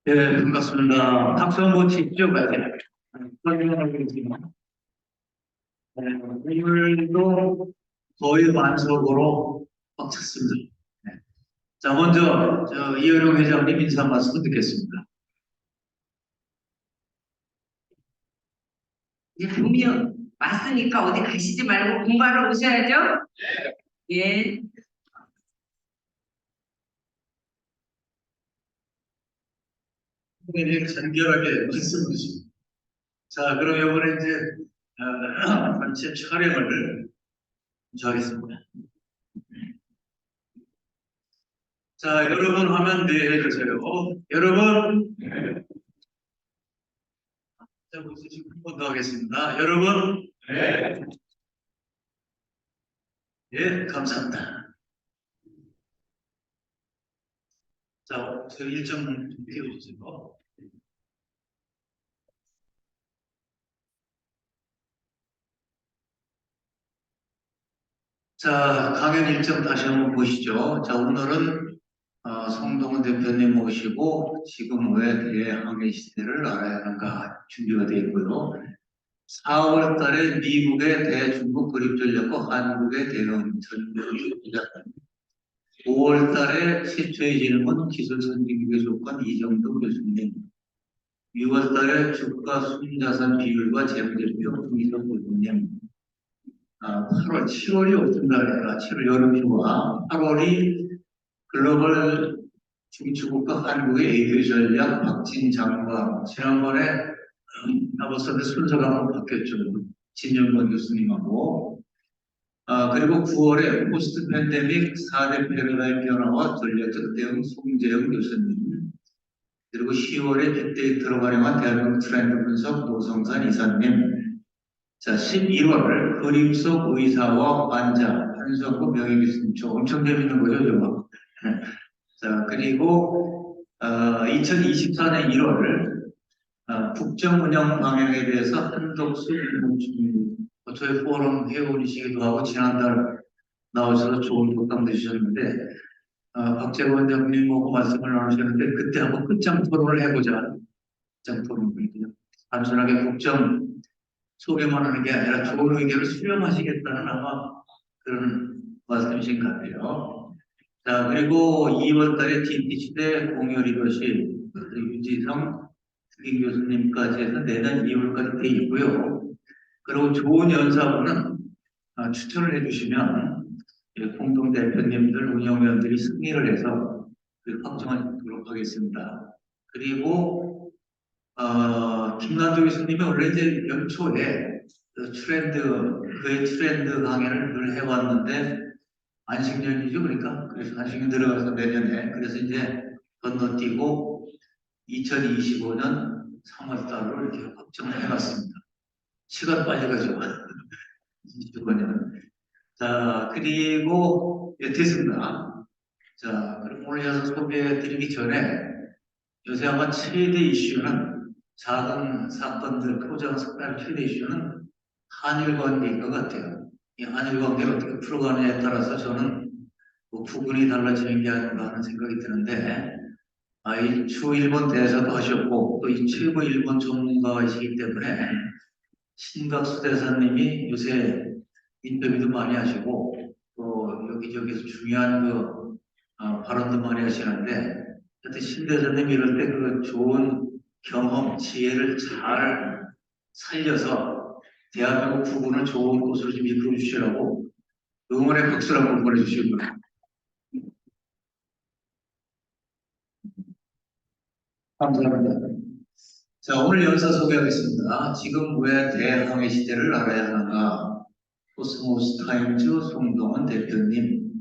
네, 반갑습니다. 박수 한번 치죠, 확인하고 있지만. 오늘도 거의 만석으로 꽉 찼습니다. 네. 자, 먼저, 이어령 회장님 인사 말씀 듣겠습니다. 이제 봄이 왔으니까 어디 가시지 말고 공부하러 오셔야죠. 예. 굉장히 간결하게 말씀 주십니다. 자, 그럼 이번에 이제, 단체 촬영을 하겠습니다. 자, 여러분 화면 내해 주세요. 여러분, 자, 지금 한 번 더 하겠습니다. 여러분, 예, 감사합니다. 자, 저 일정 좀 띄워주세요. 자, 강연 일정 다시 한번 보시죠. 자, 오늘은 송동훈 대표님 모시고 지금 왜 대항해 시대를 알아야 하는가 준비가 되어 있고요. 4월 달에 미국의 대중국 그립전략과 한국의 대응 전략이 시작합니다. 5월 달에 시초의 질문 기술 선진국의 조건 이정도 교수님, 6월 달에 주가 순자산 비율과 재무제표 이성 교수님, 8월, 7월이 어떤 날인가? 7월 여름휴가, 8월이 글로벌 중추국가 한국의 AD 전략 박진 장관, 지난번에 벌써 순서가 한번 바뀌었죠. 진영권 교수님하고, 그리고 9월에 포스트 팬데믹 4대 패러다임 변화와 전략적 대응 송재영 교수님, 그리고 10월에 빅데이터로 활용한 대한민국 트렌드 분석 노성산 이사님, 자, 11월 그림 속 의사와 환자 한성구 명예교수님, 저 엄청 재밌는 거죠, 저거. 자, 그리고 2024년 1월 국정 운영 방향에 대해서 한덕수 주무관님, 저희 포럼 회원이시기도 하고 지난달 나오셔서 좋은 독담도 주셨는데 박재원 원장님하고 말씀을 나누셨는데 그때 한번 끝장 토론을 해보자. 끝장 토론이거든요. 단순하게 국정 소개만 하는 게 아니라 좋은 의견을 수렴하시겠다는 아마 그런 말씀이신 것 같아요. 자, 그리고 2월 달에 DT시대 공유 리더십 유지성 특임 교수님까지 해서 내년 2월까지 돼 있고요. 그리고 좋은 연사부는 추천을 해주시면 공동대표님들, 운영위원들이 승인을 해서 확정하도록 하겠습니다. 그리고 김남주 교수님이 원래 이제 연초에 그의 트렌드 강연을 늘 해왔는데 안식년이죠, 그러니까. 그래서 안식년 들어가서 내년에 그래서 이제 건너뛰고 2025년 3월달로 이렇게 확정을 해놨습니다. 시간 빨리 가죠. 25년. 자, 그리고 됐습니다. 자, 그럼 오늘 여서 소개해 드리기 전에 요새 아마 최대 이슈는 작은 사건들, 크고 작은 최대 이슈는 한일 관계인 것 같아요. 이 한일 관계를 어떻게 풀어가느냐에 따라서 저는 뭐 부분이 달라지는 게 아닌가 하는 생각이 드는데, 이 추 일본 대사도 하셨고, 또 이 최고 일본 전문가이시기 때문에 신각수 대사님이 요새 인터뷰도 많이 하시고, 또 여기저기서 중요한 발언도 많이 하시는데, 하여튼 신 대사님 이럴 때 그 좋은 경험, 지혜를 잘 살려서 대한민국 부분을 좋은 곳으로 좀 이끌어 주시라고 응원의 박수를 한번 보내주시고. 감사합니다. 자, 오늘 연사 소개하겠습니다. 지금 왜 대항해 시대를 알아야 하는가? 코스모스 타임즈 송동원 대표님.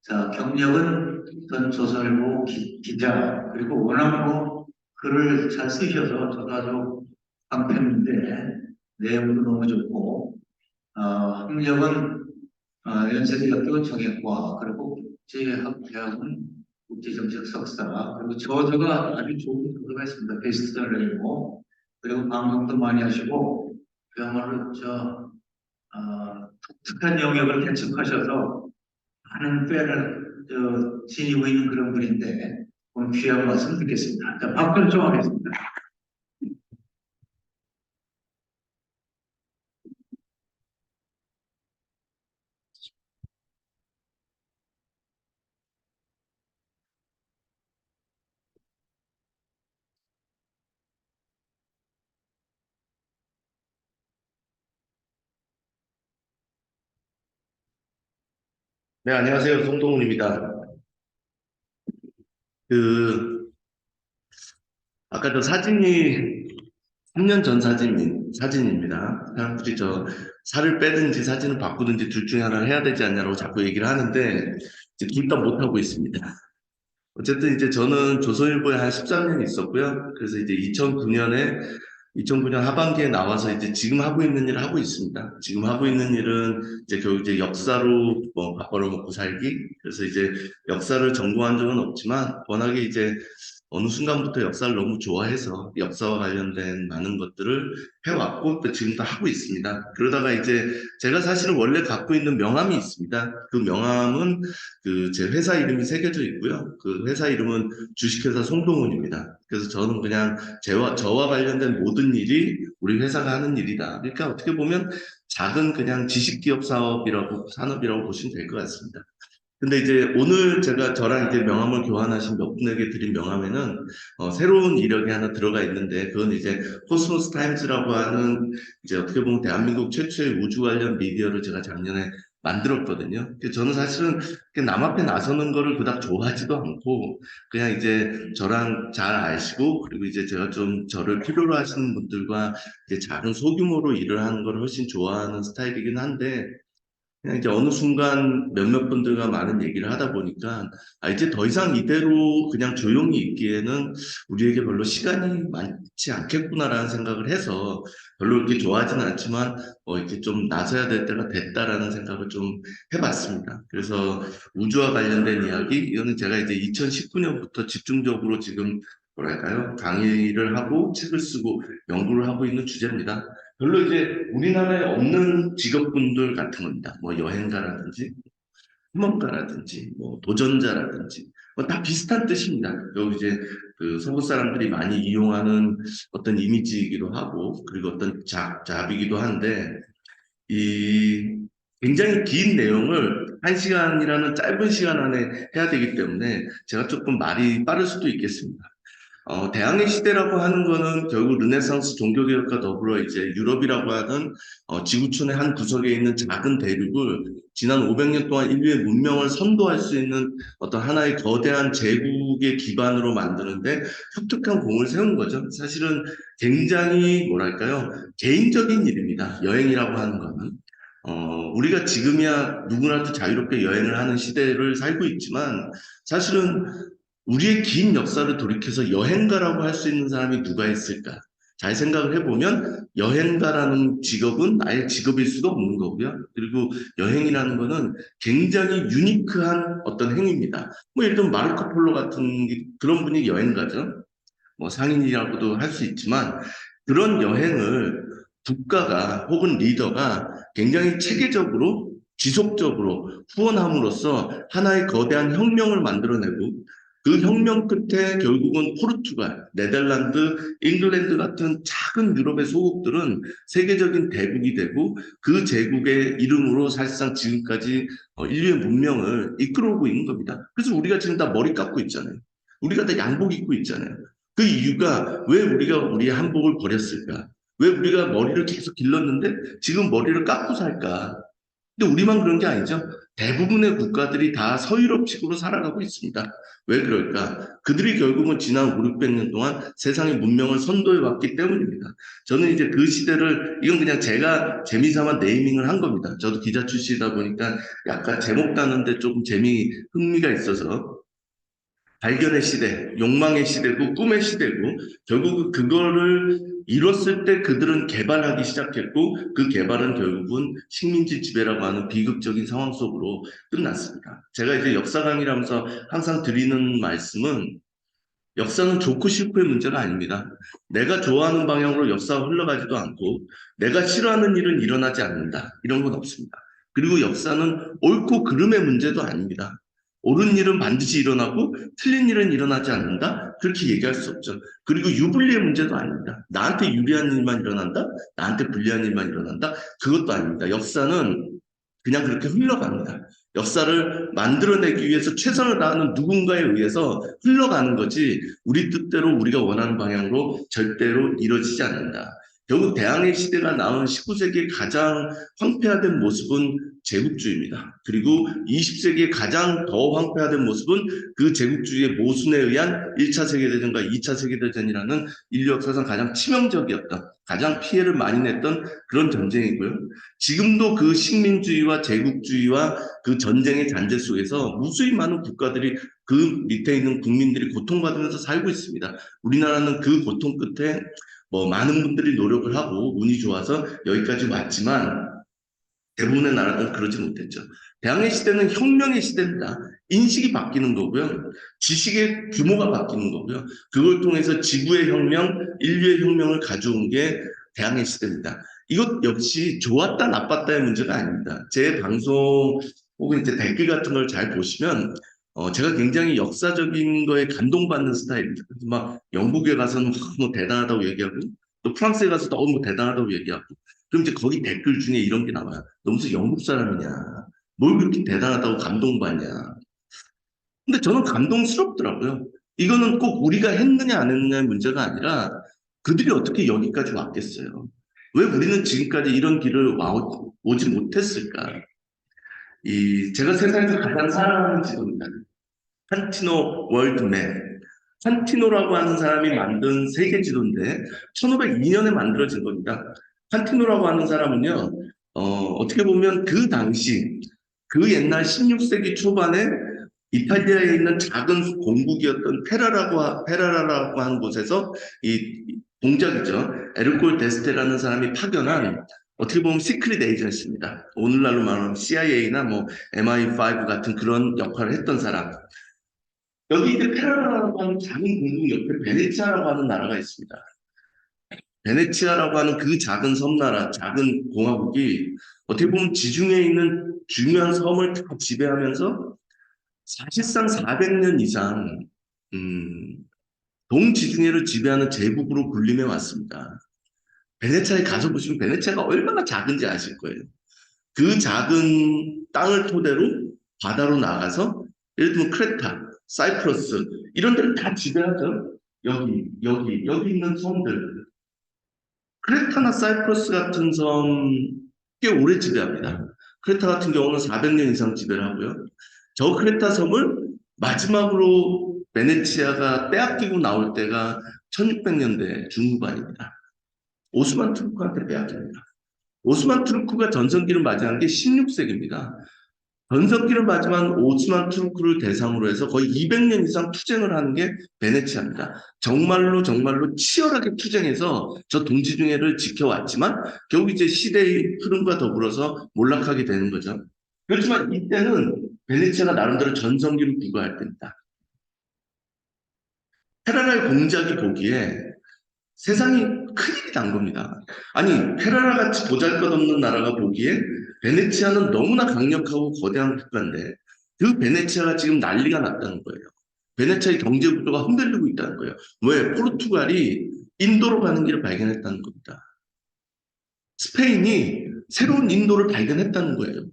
자, 경력은 전 조선일보 기자, 그리고 워낙 글을 잘 쓰셔서 저도 아주 강팬인데, 내용도 너무 좋고, 학력은 연세대학교 정액과, 그리고 국제학대학은 국제정책 석사, 그리고 저자가 아주 좋은 저자가 있습니다. 베스트셀러이고, 그리고 방송도 많이 하시고, 그야말로 독특한 영역을 개척하셔서 많은 팬을 지니고 있는 그런 분인데, 오늘 귀한 말씀 듣겠습니다. 자, 박수 좀 하겠습니다. 네, 안녕하세요. 송동훈입니다. 그, 아까 저 사진이 3년 전 사진입니다. 사람들이 살을 빼든지 사진을 바꾸든지 둘 중에 하나를 해야 되지 않냐고 자꾸 얘기를 하는데, 둘 다 못하고 있습니다. 어쨌든 이제 저는 조선일보에 한 13년 있었고요. 그래서 이제 2009년 하반기에 나와서 이제 지금 하고 있는 일을 하고 있습니다. 지금 하고 있는 일은 이제 결국 이제 역사로 밥 벌어먹고 살기. 그래서 이제 역사를 전공한 적은 없지만 워낙에 이제 어느 순간부터 역사를 너무 좋아해서 역사와 관련된 많은 것들을 해왔고 또 지금도 하고 있습니다. 그러다가 이제 제가 사실은 원래 갖고 있는 명함이 있습니다. 그 명함은 제 회사 이름이 새겨져 있고요. 그 회사 이름은 주식회사 송동훈입니다. 그래서 저는 그냥 저와 관련된 모든 일이 우리 회사가 하는 일이다. 그러니까 어떻게 보면 작은 그냥 지식기업 산업이라고 보시면 될 것 같습니다. 근데 이제 오늘 저랑 이제 명함을 교환하신 몇 분에게 드린 명함에는 새로운 이력이 하나 들어가 있는데 그건 이제 코스모스 타임즈라고 하는 이제 어떻게 보면 대한민국 최초의 우주 관련 미디어를 제가 작년에 만들었거든요. 저는 사실은 남 앞에 나서는 거를 그닥 좋아하지도 않고 그냥 이제 저랑 잘 아시고 그리고 이제 제가 좀 저를 필요로 하시는 분들과 이제 작은 소규모로 일을 하는 걸 훨씬 좋아하는 스타일이긴 한데 그냥 이제 어느 순간 몇몇 분들과 많은 얘기를 하다 보니까 이제 더 이상 이대로 그냥 조용히 있기에는 우리에게 별로 시간이 많지 않겠구나라는 생각을 해서 별로 이렇게 좋아하지는 않지만 이렇게 좀 나서야 될 때가 됐다라는 생각을 좀 해봤습니다. 그래서 우주와 관련된 이야기 이거는 제가 이제 2019년부터 집중적으로 지금 뭐랄까요 강의를 하고 책을 쓰고 연구를 하고 있는 주제입니다. 별로 이제 우리나라에 없는 직업군들 같은 겁니다. 뭐 여행가라든지, 탐험가라든지, 뭐 도전자라든지, 뭐 다 비슷한 뜻입니다. 여기 이제 그 서구 사람들이 많이 이용하는 어떤 이미지이기도 하고, 그리고 어떤 잡이기도 한데, 이 굉장히 긴 내용을 1시간이라는 짧은 시간 안에 해야 되기 때문에 제가 조금 말이 빠를 수도 있겠습니다. 대항해 시대라고 하는 거는 결국 르네상스 종교개혁과 더불어 이제 유럽이라고 하는 지구촌의 한 구석에 있는 작은 대륙을 지난 500년 동안 인류의 문명을 선도할 수 있는 어떤 하나의 거대한 제국의 기반으로 만드는데 혁혁한 공을 세운 거죠. 사실은 굉장히 뭐랄까요? 개인적인 일입니다. 여행이라고 하는 거는. 우리가 지금이야 누구나도 자유롭게 여행을 하는 시대를 살고 있지만 사실은 우리의 긴 역사를 돌이켜서 여행가라고 할 수 있는 사람이 누가 있을까? 잘 생각을 해보면 여행가라는 직업은 아예 직업일 수가 없는 거고요. 그리고 여행이라는 거는 굉장히 유니크한 어떤 행위입니다. 뭐 예를 들면 마르코 폴로 같은 그런 분이 여행가죠. 뭐 상인이라고도 할 수 있지만 그런 여행을 국가가 혹은 리더가 굉장히 체계적으로 지속적으로 후원함으로써 하나의 거대한 혁명을 만들어내고 그 혁명 끝에 결국은 포르투갈, 네덜란드, 잉글랜드 같은 작은 유럽의 소국들은 세계적인 대국이 되고 그 제국의 이름으로 사실상 지금까지 인류의 문명을 이끌어오고 있는 겁니다. 그래서 우리가 지금 다 머리 깎고 있잖아요. 우리가 다 양복 입고 있잖아요. 그 이유가 왜 우리가 우리의 한복을 버렸을까? 왜 우리가 머리를 계속 길렀는데 지금 머리를 깎고 살까? 근데 우리만 그런 게 아니죠. 대부분의 국가들이 다 서유럽식으로 살아가고 있습니다. 왜 그럴까? 그들이 결국은 지난 5, 600년 동안 세상의 문명을 선도해 왔기 때문입니다. 저는 이제 그 시대를, 이건 그냥 제가 재미삼아 네이밍을 한 겁니다. 저도 기자 출신이다 보니까 약간 제목 따는데 조금 흥미가 있어서 발견의 시대, 욕망의 시대고 꿈의 시대고 결국은 그거를 이뤘을 때 그들은 개발하기 시작했고 그 개발은 결국은 식민지 지배라고 하는 비극적인 상황 속으로 끝났습니다. 제가 이제 역사 강의를 하면서 항상 드리는 말씀은 역사는 좋고 싫고의 문제가 아닙니다. 내가 좋아하는 방향으로 역사가 흘러가지도 않고 내가 싫어하는 일은 일어나지 않는다. 이런 건 없습니다. 그리고 역사는 옳고 그름의 문제도 아닙니다. 옳은 일은 반드시 일어나고 틀린 일은 일어나지 않는다? 그렇게 얘기할 수 없죠. 그리고 유불리의 문제도 아닙니다. 나한테 유리한 일만 일어난다? 나한테 불리한 일만 일어난다? 그것도 아닙니다. 역사는 그냥 그렇게 흘러갑니다. 역사를 만들어내기 위해서 최선을 다하는 누군가에 의해서 흘러가는 거지 우리 뜻대로 우리가 원하는 방향으로 절대로 이루어지지 않는다. 결국 대항해 시대가 나온 19세기의 가장 황폐화된 모습은 제국주의입니다. 그리고 20세기의 가장 더 황폐화된 모습은 그 제국주의의 모순에 의한 1차 세계대전과 2차 세계대전이라는 인류 역사상 가장 치명적이었던, 가장 피해를 많이 냈던 그런 전쟁이고요. 지금도 그 식민주의와 제국주의와 그 전쟁의 잔재 속에서 무수히 많은 국가들이 그 밑에 있는 국민들이 고통받으면서 살고 있습니다. 우리나라는 그 고통 끝에 뭐 많은 분들이 노력을 하고 운이 좋아서 여기까지 왔지만 대부분의 나라들은 그러지 못했죠. 대항해 시대는 혁명의 시대입니다. 인식이 바뀌는 거고요. 지식의 규모가 바뀌는 거고요. 그걸 통해서 지구의 혁명, 인류의 혁명을 가져온 게 대항해 시대입니다. 이것 역시 좋았다 나빴다의 문제가 아닙니다. 제 방송 혹은 이제 댓글 같은 걸 잘 보시면 제가 굉장히 역사적인 거에 감동받는 스타일입니다. 그래서 막 영국에 가서는 뭐 대단하다고 얘기하고 또 프랑스에 가서 너무 대단하다고 얘기하고 그럼 이제 거기 댓글 중에 이런 게 나와요. 너 무슨 영국 사람이냐? 뭘 그렇게 대단하다고 감동받냐? 근데 저는 감동스럽더라고요. 이거는 꼭 우리가 했느냐 안 했느냐의 문제가 아니라 그들이 어떻게 여기까지 왔겠어요? 왜 우리는 지금까지 이런 길을 오지 못했을까? 제가 세상에서 가장 사랑하는 지도입니다. 판티노 월드맵. 판티노라고 하는 사람이 만든 세계 지도인데 1502년에 만들어진 겁니다. 판티노라고 하는 사람은요, 어떻게 보면 그 당시 그 옛날 16세기 초반에 이탈리아에 있는 작은 공국이었던 페라라라고 하는 곳에서 이 공작이죠. 에르콜 데스테라는 사람이 파견한 어떻게 보면 시크릿 에이전시입니다. 오늘날로 말하면 CIA나 뭐 MI5 같은 그런 역할을 했던 사람. 여기 이제 페라라라고 하는 작은 공국 옆에 베네치아라고 하는 나라가 있습니다. 베네치아라고 하는 그 작은 섬나라, 작은 공화국이 어떻게 보면 지중해에 있는 중요한 섬을 다 지배하면서 사실상 400년 이상 동지중해를 지배하는 제국으로 군림해 왔습니다. 베네치아에 가서 보시면 베네치아가 얼마나 작은지 아실 거예요. 그 작은 땅을 토대로 바다로 나가서 예를 들면 크레타, 사이프러스 이런 데를 다 지배하죠. 여기 있는 섬들, 크레타나 사이프러스 같은 섬 꽤 오래 지배합니다. 크레타 같은 경우는 400년 이상 지배를 하고요. 저 크레타 섬을 마지막으로 베네치아가 빼앗기고 나올 때가 1600년대 중후반입니다. 오스만 투르크한테 빼앗깁니다. 오스만 투르크가 전성기를 맞이한 게 16세기입니다. 전성기를 맞이한 오스만 투르크를 대상으로 해서 거의 200년 이상 투쟁을 하는 게 베네치아입니다. 정말로 치열하게 투쟁해서 저 동지중해를 지켜왔지만 결국 이제 시대의 흐름과 더불어서 몰락하게 되는 거죠. 그렇지만 이때는 베네치아가 나름대로 전성기를 구가할 때입니다. 페라라의 공작이 보기에 세상이 큰일이 난 겁니다. 아니, 페라라 같이 보잘것없는 나라가 보기에 베네치아는 너무나 강력하고 거대한 국가인데 그 베네치아가 지금 난리가 났다는 거예요. 베네치아의 경제 구조가 흔들리고 있다는 거예요. 왜? 포르투갈이 인도로 가는 길을 발견했다는 겁니다. 스페인이 새로운 인도를 발견했다는 거예요.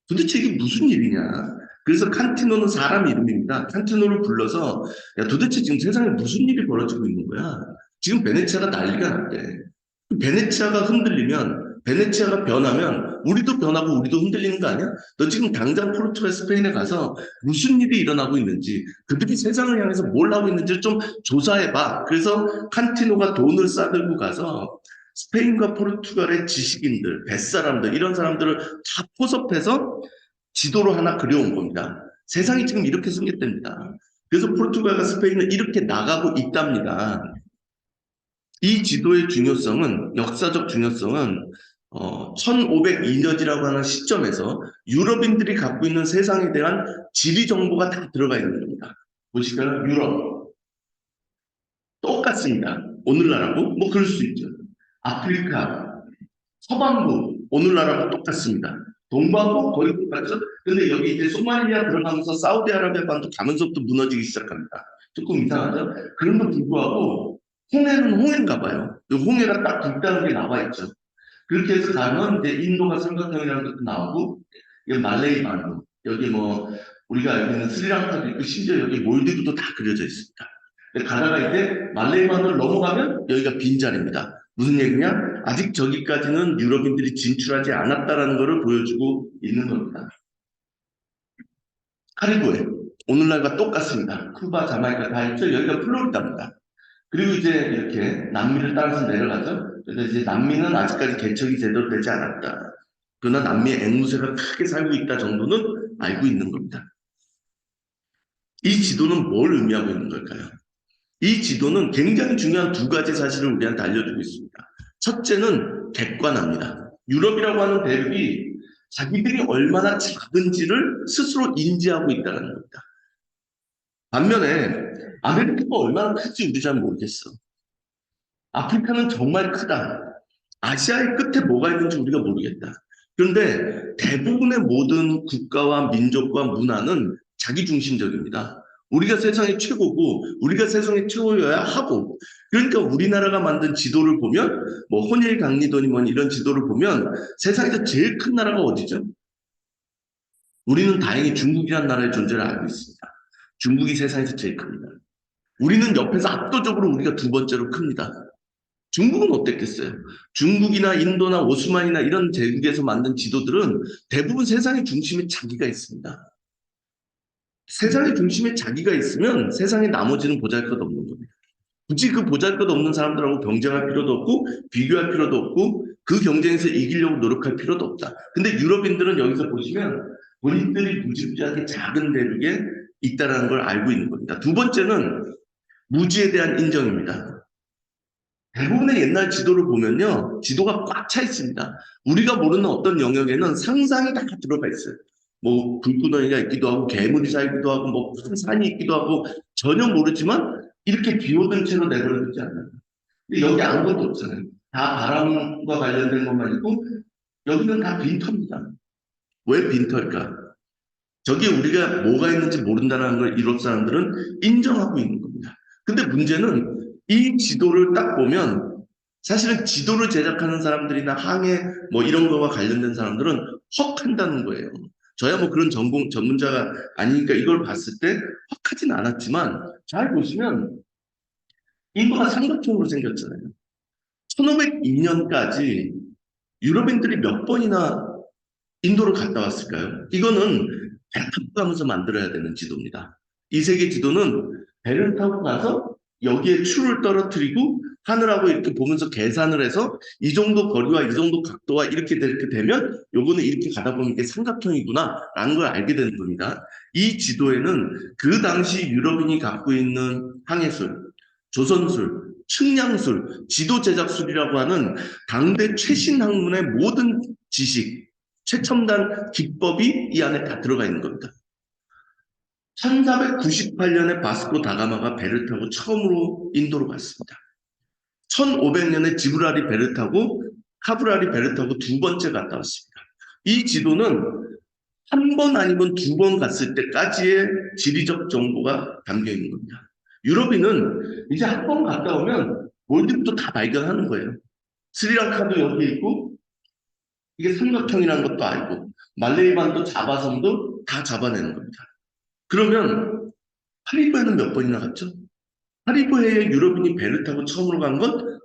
도대체 이게 무슨 일이냐? 그래서 칸티노는 사람 이름입니다. 칸티노를 불러서 야 도대체 지금 세상에 무슨 일이 벌어지고 있는 거야? 지금 베네치아가 난리가 났대. 베네치아가 흔들리면 베네치아가 변하면 우리도 변하고 우리도 흔들리는 거 아니야? 너 지금 당장 포르투갈 스페인에 가서 무슨 일이 일어나고 있는지 그들이 세상을 향해서 뭘 하고 있는지를 좀 조사해봐. 그래서 칸티노가 돈을 싸들고 가서 스페인과 포르투갈의 지식인들, 뱃사람들 이런 사람들을 다 포섭해서 지도로 하나 그려온 겁니다. 세상이 지금 이렇게 생겼답니다. 그래서 포르투갈과 스페인은 이렇게 나가고 있답니다. 이 지도의 중요성은 역사적 중요성은 1502년이라고 하는 시점에서 유럽인들이 갖고 있는 세상에 대한 지리 정보가 다 들어가 있는 겁니다. 보시면 유럽 똑같습니다. 오늘날하고 뭐 그럴 수 있죠. 아프리카 서반부 오늘날하고 똑같습니다. 동반부 거의 똑같죠. 근데 여기 이제 소말리아 들어가면서 사우디아라비아 반도 가면서부터 무너지기 시작합니다. 조금 이상하죠. 그럼에도 불구하고 홍해는 홍해인가 봐요. 홍해가 딱 굵다는 게 나와 있죠. 그렇게 해서 가면 이제 인도가 삼각형이라는 것도 나오고, 이게 말레이 반도, 여기 뭐 우리가 알고 있는 스리랑카도 있고 심지어 여기 몰디브도 다 그려져 있습니다. 가다가 이제 말레이 반도를 넘어가면 여기가 빈자리입니다. 무슨 얘기냐? 아직 저기까지는 유럽인들이 진출하지 않았다라는 것을 보여주고 있는 겁니다. 카리브해 오늘날과 똑같습니다. 쿠바, 자마이카 다 있죠. 여기가 플로리다입니다. 그리고 이제 이렇게 남미를 따라서 내려가죠. 그래서 이제 남미는 아직까지 개척이 제대로 되지 않았다. 그러나 남미의 앵무새가 크게 살고 있다 정도는 알고 있는 겁니다. 이 지도는 뭘 의미하고 있는 걸까요? 이 지도는 굉장히 중요한 두 가지 사실을 우리한테 알려주고 있습니다. 첫째는 객관합니다. 유럽이라고 하는 대륙이 자기들이 얼마나 작은지를 스스로 인지하고 있다는 겁니다. 반면에 아메리카가 얼마나 클지 우리 잘 모르겠어. 아프리카는 정말 크다. 아시아의 끝에 뭐가 있는지 우리가 모르겠다. 그런데 대부분의 모든 국가와 민족과 문화는 자기중심적입니다. 우리가 세상의 최고고 우리가 세상의 최고여야 하고 그러니까 우리나라가 만든 지도를 보면 뭐 혼일 강리도니 뭐 이런 지도를 보면 세상에서 제일 큰 나라가 어디죠? 우리는 다행히 중국이라는 나라의 존재를 알고 있습니다. 중국이 세상에서 제일 큽니다. 우리는 옆에서 압도적으로 우리가 두 번째로 큽니다. 중국은 어땠겠어요? 중국이나 인도나 오스만이나 이런 제국에서 만든 지도들은 대부분 세상의 중심에 자기가 있습니다. 세상의 중심에 자기가 있으면 세상에 나머지는 보잘것없는 겁니다. 굳이 그 보잘것없는 사람들하고 경쟁할 필요도 없고 비교할 필요도 없고 그 경쟁에서 이기려고 노력할 필요도 없다. 근데 유럽인들은 여기서 보시면 본인들이 무지무지하게 작은 대륙에 있다는 걸 알고 있는 겁니다. 두 번째는 무지에 대한 인정입니다. 대부분의 옛날 지도를 보면요. 지도가 꽉 차 있습니다. 우리가 모르는 어떤 영역에는 상상이 다 들어가 있어요. 뭐 불구덩이가 있기도 하고 괴물이 살기도 하고 뭐 무슨 산이 있기도 하고 전혀 모르지만 이렇게 비오던 채로 내버려두지 않아요. 근데 여기 아무것도 없잖아요. 다 바람과 관련된 것만 있고 여기는 다 빈터입니다. 왜 빈터일까? 저기 우리가 뭐가 있는지 모른다는 걸 유럽 사람들은 인정하고 있는 겁니다. 근데 문제는 이 지도를 딱 보면 사실은 지도를 제작하는 사람들이나 항해 뭐 이런 거와 관련된 사람들은 헉 한다는 거예요. 저야 뭐 그런 전문자가 아니니까 이걸 봤을 때 헉하진 않았지만 잘 보시면 인도가 삼각형으로 생겼잖아요. 1502년까지 유럽인들이 몇 번이나 인도를 갔다 왔을까요? 이거는 배를 타고 가면서 만들어야 되는 지도입니다. 이 세계 지도는 배를 타고 가서 여기에 추를 떨어뜨리고 하늘하고 이렇게 보면서 계산을 해서 이 정도 거리와 이 정도 각도와 이렇게 되면 요거는 이렇게 가다 보면 이게 삼각형이구나 라는 걸 알게 되는 겁니다. 이 지도에는 그 당시 유럽인이 갖고 있는 항해술, 조선술, 측량술, 지도 제작술이라고 하는 당대 최신 학문의 모든 지식, 최첨단 기법이 이 안에 다 들어가 있는 겁니다. 1498년에 바스코 다가마가 배를 타고 처음으로 인도로 갔습니다. 1500년에 지브랄리 배를 타고 카브랄이 배를 타고 두 번째 갔다 왔습니다. 이 지도는 한 번 아니면 두 번 갔을 때까지의 지리적 정보가 담겨 있는 겁니다. 유럽인은 이제 한 번 갔다 오면 몰디브도 다 발견하는 거예요. 스리랑카도 여기 있고 이게 삼각형이라는 것도 알고 말레이반도 자바섬도 다 잡아내는 겁니다. 그러면 카리브해는 몇 번이나 갔죠? 카리브해에 유럽인이 배를 타고 처음으로 간 건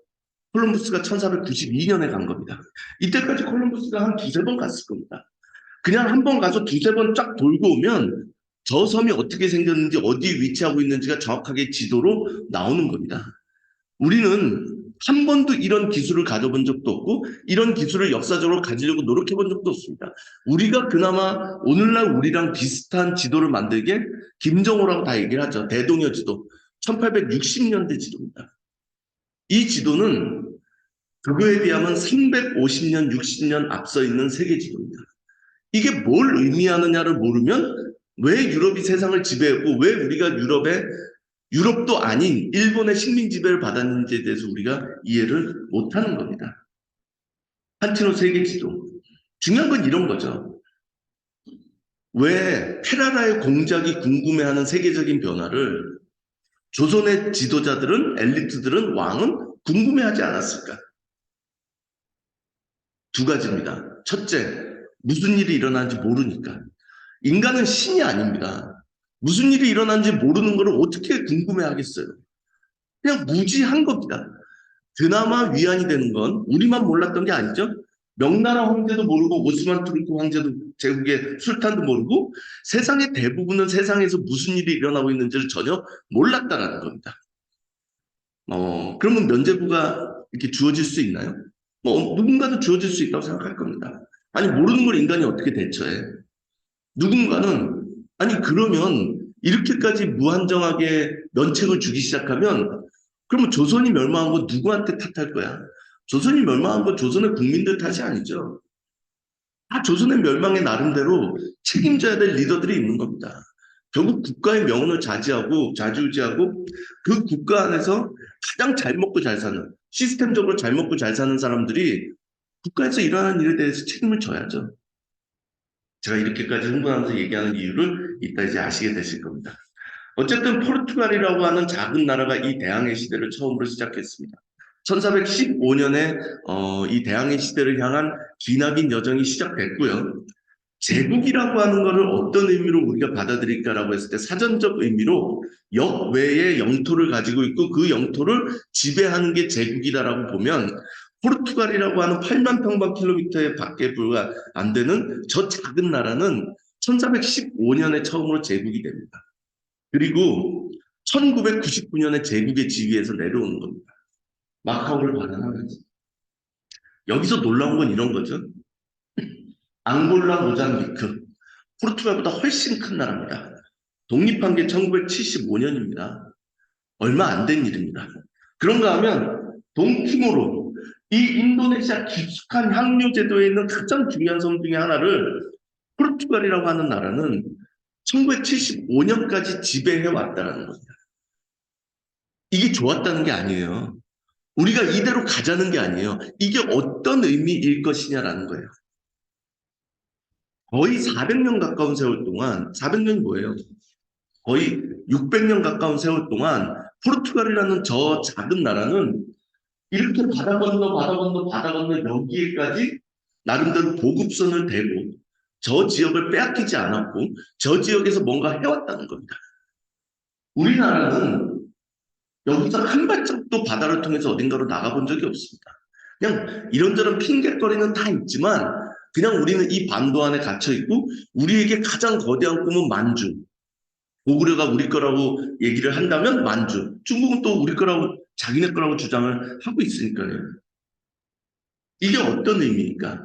콜럼부스가 1492년에 간 겁니다. 이때까지 콜럼부스가 한 두세 번 갔을 겁니다. 그냥 한 번 가서 두세 번 쫙 돌고 오면 저 섬이 어떻게 생겼는지 어디에 위치하고 있는지가 정확하게 지도로 나오는 겁니다. 우리는 한 번도 이런 기술을 가져본 적도 없고 이런 기술을 역사적으로 가지려고 노력해 본 적도 없습니다. 우리가 그나마 오늘날 우리랑 비슷한 지도를 만들게 김정호라고 다 얘기를 하죠. 대동여 지도. 1860년대 지도입니다. 이 지도는 그거에 비하면 350년, 60년 앞서 있는 세계 지도입니다. 이게 뭘 의미하느냐를 모르면 왜 유럽이 세상을 지배했고 왜 우리가 유럽도 아닌 일본의 식민 지배를 받았는지에 대해서 우리가 이해를 못하는 겁니다. 판티노 세계 지도. 중요한 건 이런 거죠. 왜 페라라의 공작이 궁금해하는 세계적인 변화를 조선의 지도자들은, 엘리트들은, 왕은 궁금해하지 않았을까? 두 가지입니다. 첫째, 무슨 일이 일어나는지 모르니까. 인간은 신이 아닙니다. 무슨 일이 일어나는지 모르는 걸 어떻게 궁금해하겠어요? 그냥 무지한 겁니다. 그나마 위안이 되는 건 우리만 몰랐던 게 아니죠. 명나라 황제도 모르고 오스만 투르크 황제도 제국의 술탄도 모르고 세상의 대부분은 세상에서 무슨 일이 일어나고 있는지를 전혀 몰랐다는 겁니다. 그러면 면죄부가 이렇게 주어질 수 있나요? 누군가도 주어질 수 있다고 생각할 겁니다. 아니, 모르는 걸 인간이 어떻게 대처해? 누군가는, 아니, 그러면 이렇게까지 무한정하게 면책을 주기 시작하면, 그러면 조선이 멸망한 거 누구한테 탓할 거야? 조선이 멸망한 건 조선의 국민들 탓이 아니죠. 다 조선의 멸망에 나름대로 책임져야 될 리더들이 있는 겁니다. 결국 국가의 명운을 좌지우지하고 그 국가 안에서 가장 잘 먹고 잘 사는, 시스템적으로 잘 먹고 잘 사는 사람들이 국가에서 일어나는 일에 대해서 책임을 져야죠. 제가 이렇게까지 흥분하면서 얘기하는 이유를 이따 이제 아시게 되실 겁니다. 어쨌든 포르투갈이라고 하는 작은 나라가 이 대항해 시대를 처음으로 시작했습니다. 1415년에 이 대항해 시대를 향한 기나긴 여정이 시작됐고요. 제국이라고 하는 것을 어떤 의미로 우리가 받아들일까라고 했을 때 사전적 의미로 역외의 영토를 가지고 있고 그 영토를 지배하는 게 제국이다라고 보면 포르투갈이라고 하는 8만 평방킬로미터의 밖에 불과 안 되는 저 작은 나라는 1415년에 처음으로 제국이 됩니다. 그리고 1999년에 제국의 지위에서 내려오는 겁니다. 마카오를 반환하면서. 여기서 놀라운 건 이런 거죠. 앙골라, 모잠비크, 포르투갈보다 훨씬 큰 나라입니다. 독립한 게 1975년입니다. 얼마 안 된 일입니다. 그런가 하면 동티모로, 이 인도네시아 깊숙한 항류 제도에 있는 가장 중요한 섬 중에 하나를 포르투갈이라고 하는 나라는 1975년까지 지배해 왔다는 겁니다. 이게 좋았다는 게 아니에요. 우리가 이대로 가자는 게 아니에요. 이게 어떤 의미일 것이냐라는 거예요. 거의 400년 가까운 세월 동안, 400년이 뭐예요? 거의 600년 가까운 세월 동안 포르투갈이라는 저 작은 나라는 이렇게 바다 건너 여기에까지 나름대로 보급선을 대고 저 지역을 빼앗기지 않았고 저 지역에서 뭔가 해왔다는 겁니다. 우리나라는 여기서 한 발짝도 바다를 통해서 어딘가로 나가본 적이 없습니다. 그냥 이런저런 핑계거리는 다 있지만 그냥 우리는 이 반도 안에 갇혀 있고 우리에게 가장 거대한 꿈은 만주. 고구려가 우리 거라고 얘기를 한다면 만주. 중국은 또 우리 거라고 자기네 거라고 주장을 하고 있으니까요. 이게 어떤 의미입니까?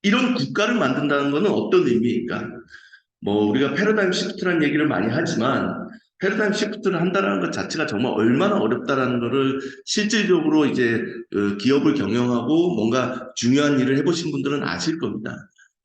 이런 국가를 만든다는 것은 어떤 의미입니까? 뭐 우리가 패러다임 시프트라는 얘기를 많이 하지만 패러다임 시프트를 한다는 것 자체가 정말 얼마나 어렵다라는 것을 실질적으로 이제 기업을 경영하고 뭔가 중요한 일을 해보신 분들은 아실 겁니다.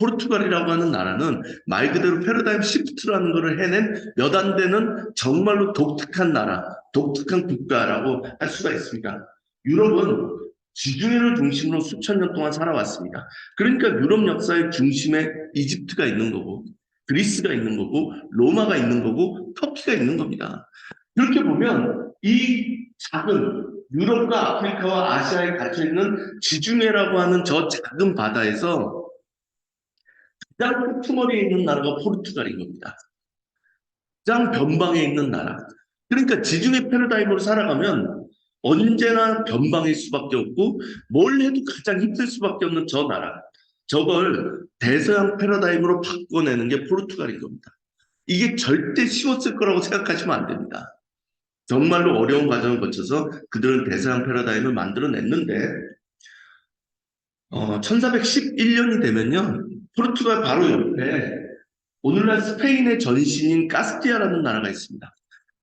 포르투갈이라고 하는 나라는 말 그대로 패러다임 시프트라는 것을 해낸 몇 안 되는 정말로 독특한 나라, 독특한 국가라고 할 수가 있습니다. 유럽은 지중해를 중심으로 수천 년 동안 살아왔습니다. 그러니까 유럽 역사의 중심에 이집트가 있는 거고 그리스가 있는 거고 로마가 있는 거고 터키가 있는 겁니다. 그렇게 보면 이 작은 유럽과 아프리카와 아시아에 갇혀있는 지중해라고 하는 저 작은 바다에서 가장 끄트머리에 있는 나라가 포르투갈인 겁니다. 가장 변방에 있는 나라. 그러니까 지중해 패러다임으로 살아가면 언제나 변방일 수밖에 없고 뭘 해도 가장 힘들 수밖에 없는 저 나라. 저걸 대서양 패러다임으로 바꿔내는 게 포르투갈인 겁니다. 이게 절대 쉬웠을 거라고 생각하시면 안 됩니다. 정말로 어려운 과정을 거쳐서 그들은 대서양 패러다임을 만들어냈는데 1411년이 되면요. 포르투갈 바로 옆에 오늘날 스페인의 전신인 카스티아라는 나라가 있습니다.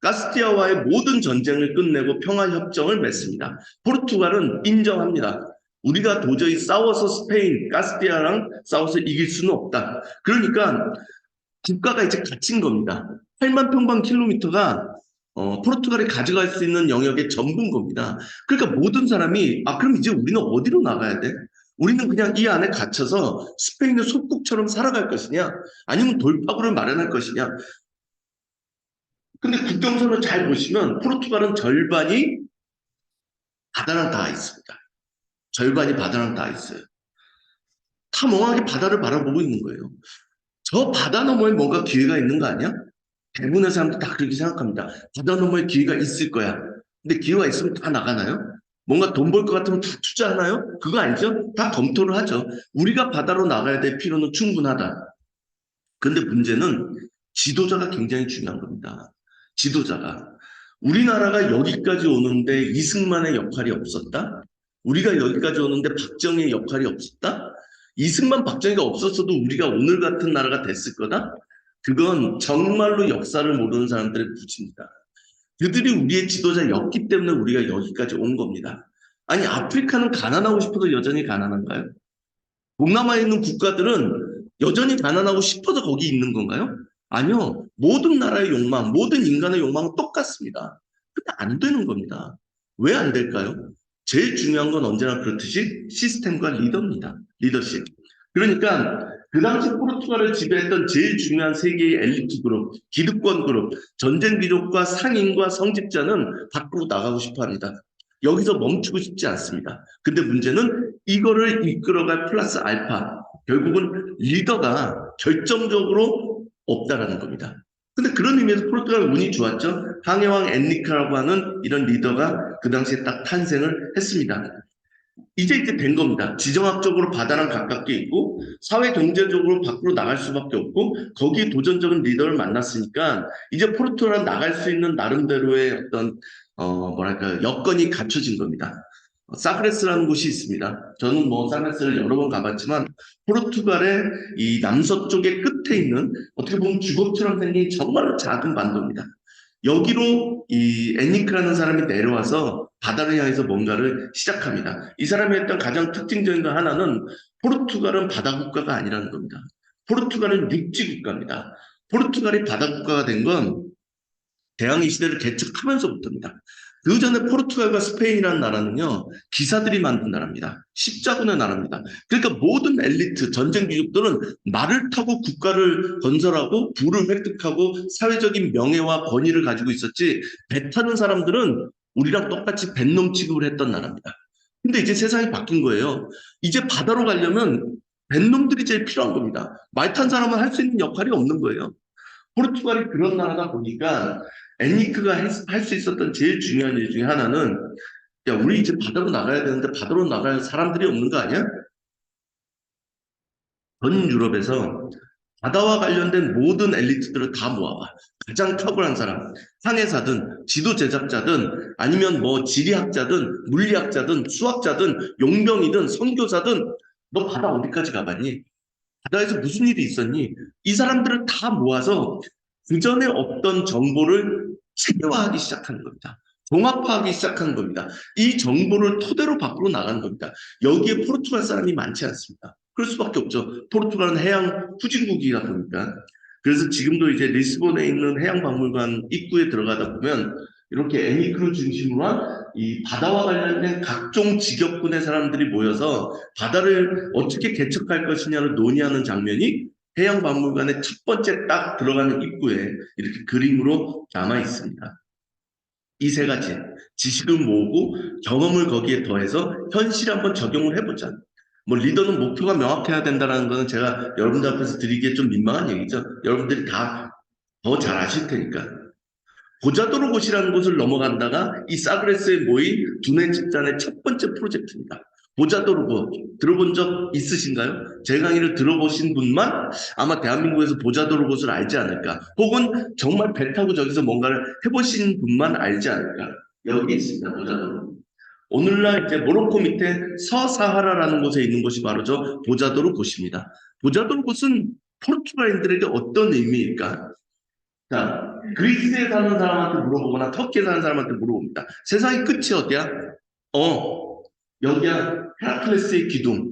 카스티아와의 모든 전쟁을 끝내고 평화협정을 맺습니다. 포르투갈은 인정합니다. 우리가 도저히 싸워서 스페인, 카스티아랑 싸워서 이길 수는 없다. 그러니까 국가가 이제 갇힌 겁니다. 8만 평방킬로미터가 포르투갈이 가져갈 수 있는 영역의 전부인 겁니다. 그러니까 모든 사람이 그럼 이제 우리는 어디로 나가야 돼? 우리는 그냥 이 안에 갇혀서 스페인의 속국처럼 살아갈 것이냐? 아니면 돌파구를 마련할 것이냐? 근데 국경선을 잘 보시면 포르투갈은 절반이 바다랑 닿아 있습니다. 절반이 바다랑 닿아 있어요. 다 멍하게 바다를 바라보고 있는 거예요. 저 바다 너머에 뭔가 기회가 있는 거 아니야? 대부분의 사람들 다 그렇게 생각합니다. 바다 너머에 기회가 있을 거야. 근데 기회가 있으면 다 나가나요? 뭔가 돈 벌 것 같으면 다 투자하나요? 그거 아니죠? 다 검토를 하죠. 우리가 바다로 나가야 될 필요는 충분하다. 근데 문제는 지도자가 굉장히 중요한 겁니다. 지도자가. 우리나라가 여기까지 오는데 이승만의 역할이 없었다? 우리가 여기까지 오는데 박정희의 역할이 없었다? 이승만, 박정희가 없었어도 우리가 오늘 같은 나라가 됐을 거다? 그건 정말로 역사를 모르는 사람들의 부지입니다. 그들이 우리의 지도자였기 때문에 우리가 여기까지 온 겁니다. 아니, 아프리카는 가난하고 싶어도 여전히 가난한가요? 동남아에 있는 국가들은 여전히 가난하고 싶어서 거기 있는 건가요? 아니요. 모든 나라의 욕망, 모든 인간의 욕망은 똑같습니다. 근데 안 되는 겁니다. 왜 안 될까요? 제일 중요한 건 언제나 그렇듯이 시스템과 리더입니다. 리더십. 그러니까 그 당시 포르투갈을 지배했던 제일 중요한 세 개의 엘리트 그룹, 기득권 그룹, 전쟁 귀족과 상인과 성직자는 밖으로 나가고 싶어 합니다. 여기서 멈추고 싶지 않습니다. 근데 문제는 이거를 이끌어갈 플러스 알파, 결국은 리더가 결정적으로 없다라는 겁니다. 근데 그런 의미에서 포르투갈 운이 좋았죠. 항해왕 엔리카라고 하는 이런 리더가 그 당시에 딱 탄생을 했습니다. 이제 된 겁니다. 지정학적으로 바다랑 가깝게 있고 사회 경제적으로 밖으로 나갈 수밖에 없고 거기에 도전적인 리더를 만났으니까 이제 포르투갈은 나갈 수 있는 나름대로의 어떤 뭐랄까 여건이 갖춰진 겁니다. 사그레스라는 곳이 있습니다. 저는 뭐 사그레스를 여러 번 가봤지만 포르투갈의 이 남서쪽의 끝에 있는 어떻게 보면 주걱처럼 생긴 정말로 작은 반도입니다. 여기로 이 엔니크라는 사람이 내려와서 바다를 향해서 뭔가를 시작합니다. 이 사람이 했던 가장 특징적인 것 하나는 포르투갈은 바다 국가가 아니라는 겁니다. 포르투갈은 육지 국가입니다. 포르투갈이 바다 국가가 된 건 대항해 시대를 개척하면서부터입니다. 그 전에 포르투갈과 스페인이라는 나라는요, 기사들이 만든 나라입니다. 십자군의 나라입니다. 그러니까 모든 엘리트, 전쟁 귀족들은 말을 타고 국가를 건설하고 부를 획득하고 사회적인 명예와 권위를 가지고 있었지, 배 타는 사람들은 우리랑 똑같이 뱃놈 취급을 했던 나라입니다. 근데 이제 세상이 바뀐 거예요. 이제 바다로 가려면 뱃놈들이 제일 필요한 겁니다. 말 탄 사람은 할 수 있는 역할이 없는 거예요. 포르투갈이 그런 나라다 보니까 애니크가 할 수 있었던 제일 중요한 일 중에 하나는, 야, 우리 이제 바다로 나가야 되는데 바다로 나갈 사람들이 없는 거 아니야? 전 유럽에서 바다와 관련된 모든 엘리트들을 다 모아봐. 가장 탁월한 사람, 항해사든, 지도 제작자든, 아니면 뭐 지리학자든, 물리학자든, 수학자든, 용병이든, 선교사든, 너 바다 어디까지 가봤니? 바다에서 무슨 일이 있었니? 이 사람들을 다 모아서 그전에 없던 정보를 체계화하기 시작하는 겁니다. 종합화하기 시작하는 겁니다. 이 정보를 토대로 밖으로 나가는 겁니다. 여기에 포르투갈 사람이 많지 않습니다. 그럴 수밖에 없죠. 포르투갈은 해양 후진국이다 보니까. 그래서 지금도 이제 리스본에 있는 해양박물관 입구에 들어가다 보면 이렇게 애니크를 중심으로 한 이 바다와 관련된 각종 직역군의 사람들이 모여서 바다를 어떻게 개척할 것이냐를 논의하는 장면이 해양박물관의 첫 번째 딱 들어가는 입구에 이렇게 그림으로 남아 있습니다. 이 세 가지 지식을 모으고 경험을 거기에 더해서 현실에 한번 적용을 해보자. 뭐 리더는 목표가 명확해야 된다는 거는 제가 여러분들 앞에서 드리기에 좀 민망한 얘기죠. 여러분들이 다 더 잘 아실 테니까. 보자도로곳이라는 곳을 넘어간다가 이 사그레스에 모인 두뇌 집단의 첫 번째 프로젝트입니다. 보자도로곳 들어본 적 있으신가요? 제 강의를 들어보신 분만 아마 대한민국에서 보자도로곳을 알지 않을까, 혹은 정말 배 타고 저기서 뭔가를 해보신 분만 알지 않을까. 여기 있습니다. 보자도로. 오늘날 이제 모로코 밑에 서사하라라는 곳에 있는 곳이 바로 저 보자도로곳입니다. 보자도로곳은 포르투갈인들에게 어떤 의미일까? 자, 그리스에 사는 사람한테 물어보거나 터키에 사는 사람한테 물어봅니다. 세상의 끝이 어디야? 여기야. 헤라클레스의 기둥.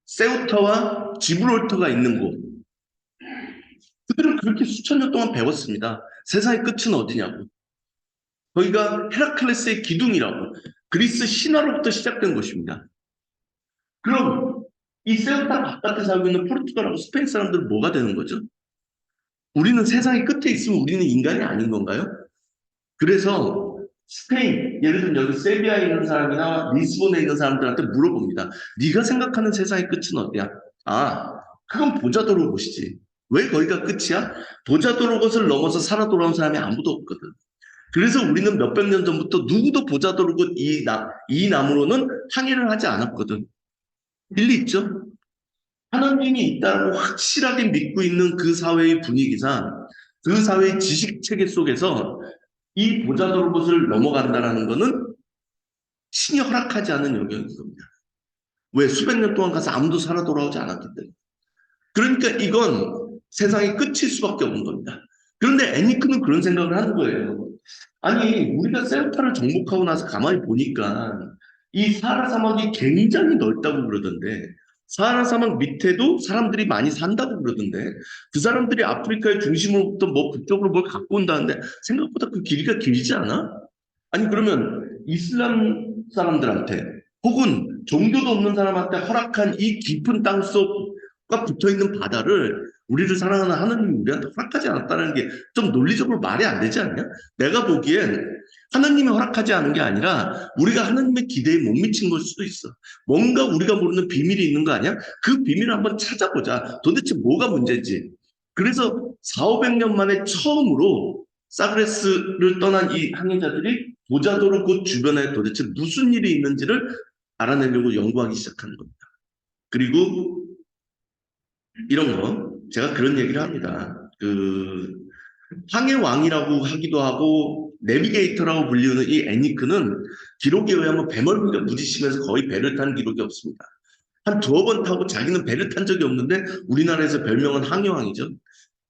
세우타와 지브롤터가 있는 곳. 그들은 그렇게 수천 년 동안 배웠습니다. 세상의 끝은 어디냐고. 거기가 헤라클레스의 기둥이라고. 그리스 신화로부터 시작된 곳입니다. 그럼 이 세우타 바깥에 살고 있는 포르투갈하고 스페인 사람들은 뭐가 되는 거죠? 우리는 세상의 끝에 있으면 우리는 인간이 아닌 건가요? 그래서 스페인, 예를 들면 여기 세비야에 있는 사람이나 리스본에 있는 사람들한테 물어봅니다. 네가 생각하는 세상의 끝은 어디야? 그건 보자도로 곳이지. 왜 거기가 끝이야? 보자도로 곳을 넘어서 살아 돌아온 사람이 아무도 없거든. 그래서 우리는 몇백 년 전부터 누구도 보자도로 곳 이 나무로는 항해를 하지 않았거든. 일리 있죠? 하나님이 있다고 확실하게 믿고 있는 그 사회의 분위기상, 그 사회의 지식 체계 속에서 이 보자도로 곳을 넘어간다는 것은 신이 허락하지 않은 영역인 겁니다. 왜? 수백 년 동안 가서 아무도 살아 돌아오지 않았기 때문에. 그러니까 이건 세상의 끝일 수밖에 없는 겁니다. 그런데 애니크는 그런 생각을 하는 거예요. 아니, 우리가 세우타를 정복하고 나서 가만히 보니까 이 사하라 사막이 굉장히 넓다고 그러던데, 사하라 사막 밑에도 사람들이 많이 산다고 그러던데, 그 사람들이 아프리카의 중심으로부터 뭐 그쪽으로 뭘 갖고 온다는데 생각보다 그 길이가 길지 않아? 아니, 그러면 이슬람 사람들한테 혹은 종교도 없는 사람한테 허락한 이 깊은 땅속과 붙어있는 바다를 우리를 사랑하는 하나님이 우리한테 허락하지 않았다는 게 좀 논리적으로 말이 안 되지 않냐? 내가 보기엔 하나님이 허락하지 않은 게 아니라 우리가 하나님의 기대에 못 미친 걸 수도 있어. 뭔가 우리가 모르는 비밀이 있는 거 아니야? 그 비밀을 한번 찾아보자. 도대체 뭐가 문제인지. 그래서 400~500년 만에 처음으로 사그레스를 떠난 이 항해자들이 보자도로 그 주변에 도대체 무슨 일이 있는지를 알아내려고 연구하기 시작하는 겁니다. 그리고 이런 거, 제가 그런 얘기를 합니다. 항해왕이라고 하기도 하고 내비게이터라고 불리는 이 애니크는 기록에 의하면 배멀미가 부딪히면서 거의 배를 탄 기록이 없습니다. 한 2번 타고 자기는 배를 탄 적이 없는데 우리나라에서 별명은 항해왕이죠.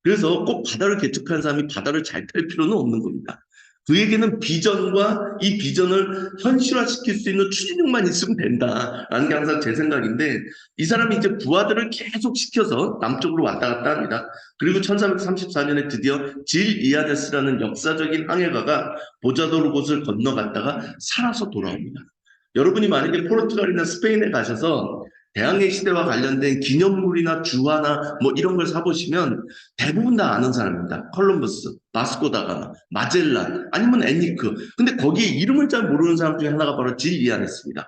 그래서 꼭 바다를 개척한 사람이 바다를 잘 탈 필요는 없는 겁니다. 그에게는 비전과 이 비전을 현실화시킬 수 있는 추진력만 있으면 된다라는 게 항상 제 생각인데, 이 사람이 이제 부하들을 계속 시켜서 남쪽으로 왔다 갔다 합니다. 그리고 1334년에 드디어 질 이아네스라는 역사적인 항해가가 보자도로 곳을 건너갔다가 살아서 돌아옵니다. 여러분이 만약에 포르투갈이나 스페인에 가셔서 대항해 시대와 관련된 기념물이나 주화나 뭐 이런 걸 사보시면 대부분 다 아는 사람입니다. 콜럼버스, 바스코다가마, 마젤란, 아니면 애니크. 근데 거기에 이름을 잘 모르는 사람 중에 하나가 바로 질 이아네스입니다.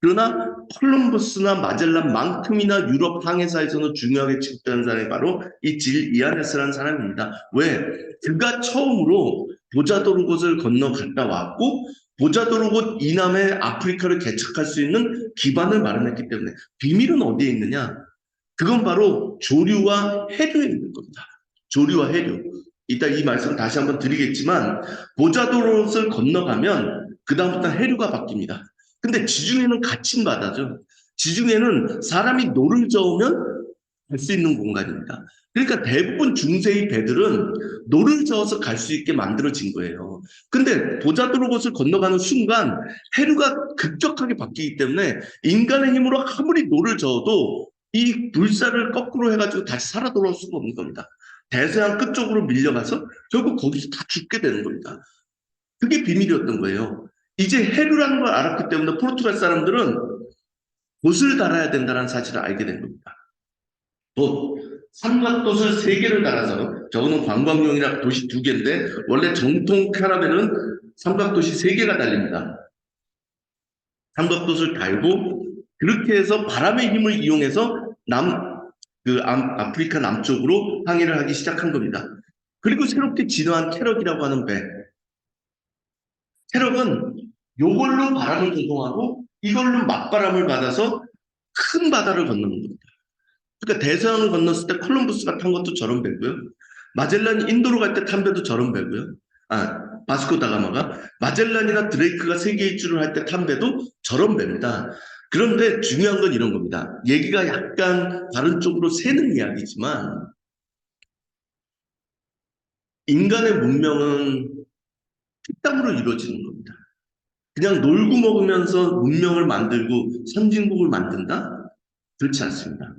그러나 콜럼버스나 마젤란만큼이나 유럽 항해사에서는 중요하게 취급되는 사람이 바로 이 질 이아네스라는 사람입니다. 왜? 그가 처음으로 보자도르곳을 건너 갔다 왔고 보자도르곳 이남의 아프리카를 개척할 수 있는 기반을 마련했기 때문에. 비밀은 어디에 있느냐? 그건 바로 조류와 해류에 있는 겁니다. 조류와 해류. 이따 이 말씀을 다시 한번 드리겠지만 보자도르곳을 건너가면 그 다음부터 해류가 바뀝니다. 근데 지중해는 갇힌 바다죠. 지중해는 사람이 노를 저으면 갈 수 있는 공간입니다. 그러니까 대부분 중세의 배들은 노를 저어서 갈 수 있게 만들어진 거예요. 근데 보자도르곳을 건너가는 순간 해류가 급격하게 바뀌기 때문에 인간의 힘으로 아무리 노를 저어도 이 불사를 거꾸로 해가지고 다시 살아 돌아올 수가 없는 겁니다. 대서양 끝쪽으로 밀려가서 결국 거기서 다 죽게 되는 겁니다. 그게 비밀이었던 거예요. 이제 해류라는 걸 알았기 때문에 포르투갈 사람들은 돛을 달아야 된다는 사실을 알게 된 겁니다. 돛, 삼각돛을 3개를 달아서, 저거는 관광용이라 돛이 2개인데 원래 정통 카라벨은 삼각돛이 3개가 달립니다. 삼각돛을 달고 그렇게 해서 바람의 힘을 이용해서 아프리카 남쪽으로 항해를 하기 시작한 겁니다. 그리고 새롭게 진화한 캐럭이라고 하는 배. 캐럭은 요걸로 바람을 조종하고 이걸로 맞바람을 받아서 큰 바다를 건너는 겁니다. 그러니까 대서양을 건넜을 때 콜럼버스가 탄 것도 저런 배고요. 마젤란이 인도로 갈 때 탄 배도 저런 배고요. 바스코 다가마가 마젤란이나 드레이크가 세계 일주를 할 때 탄 배도 저런 배입니다. 그런데 중요한 건 이런 겁니다. 얘기가 약간 다른 쪽으로 새는 이야기지만 인간의 문명은 피땀으로 이루어지는 겁니다. 그냥 놀고 먹으면서 문명을 만들고 선진국을 만든다? 그렇지 않습니다.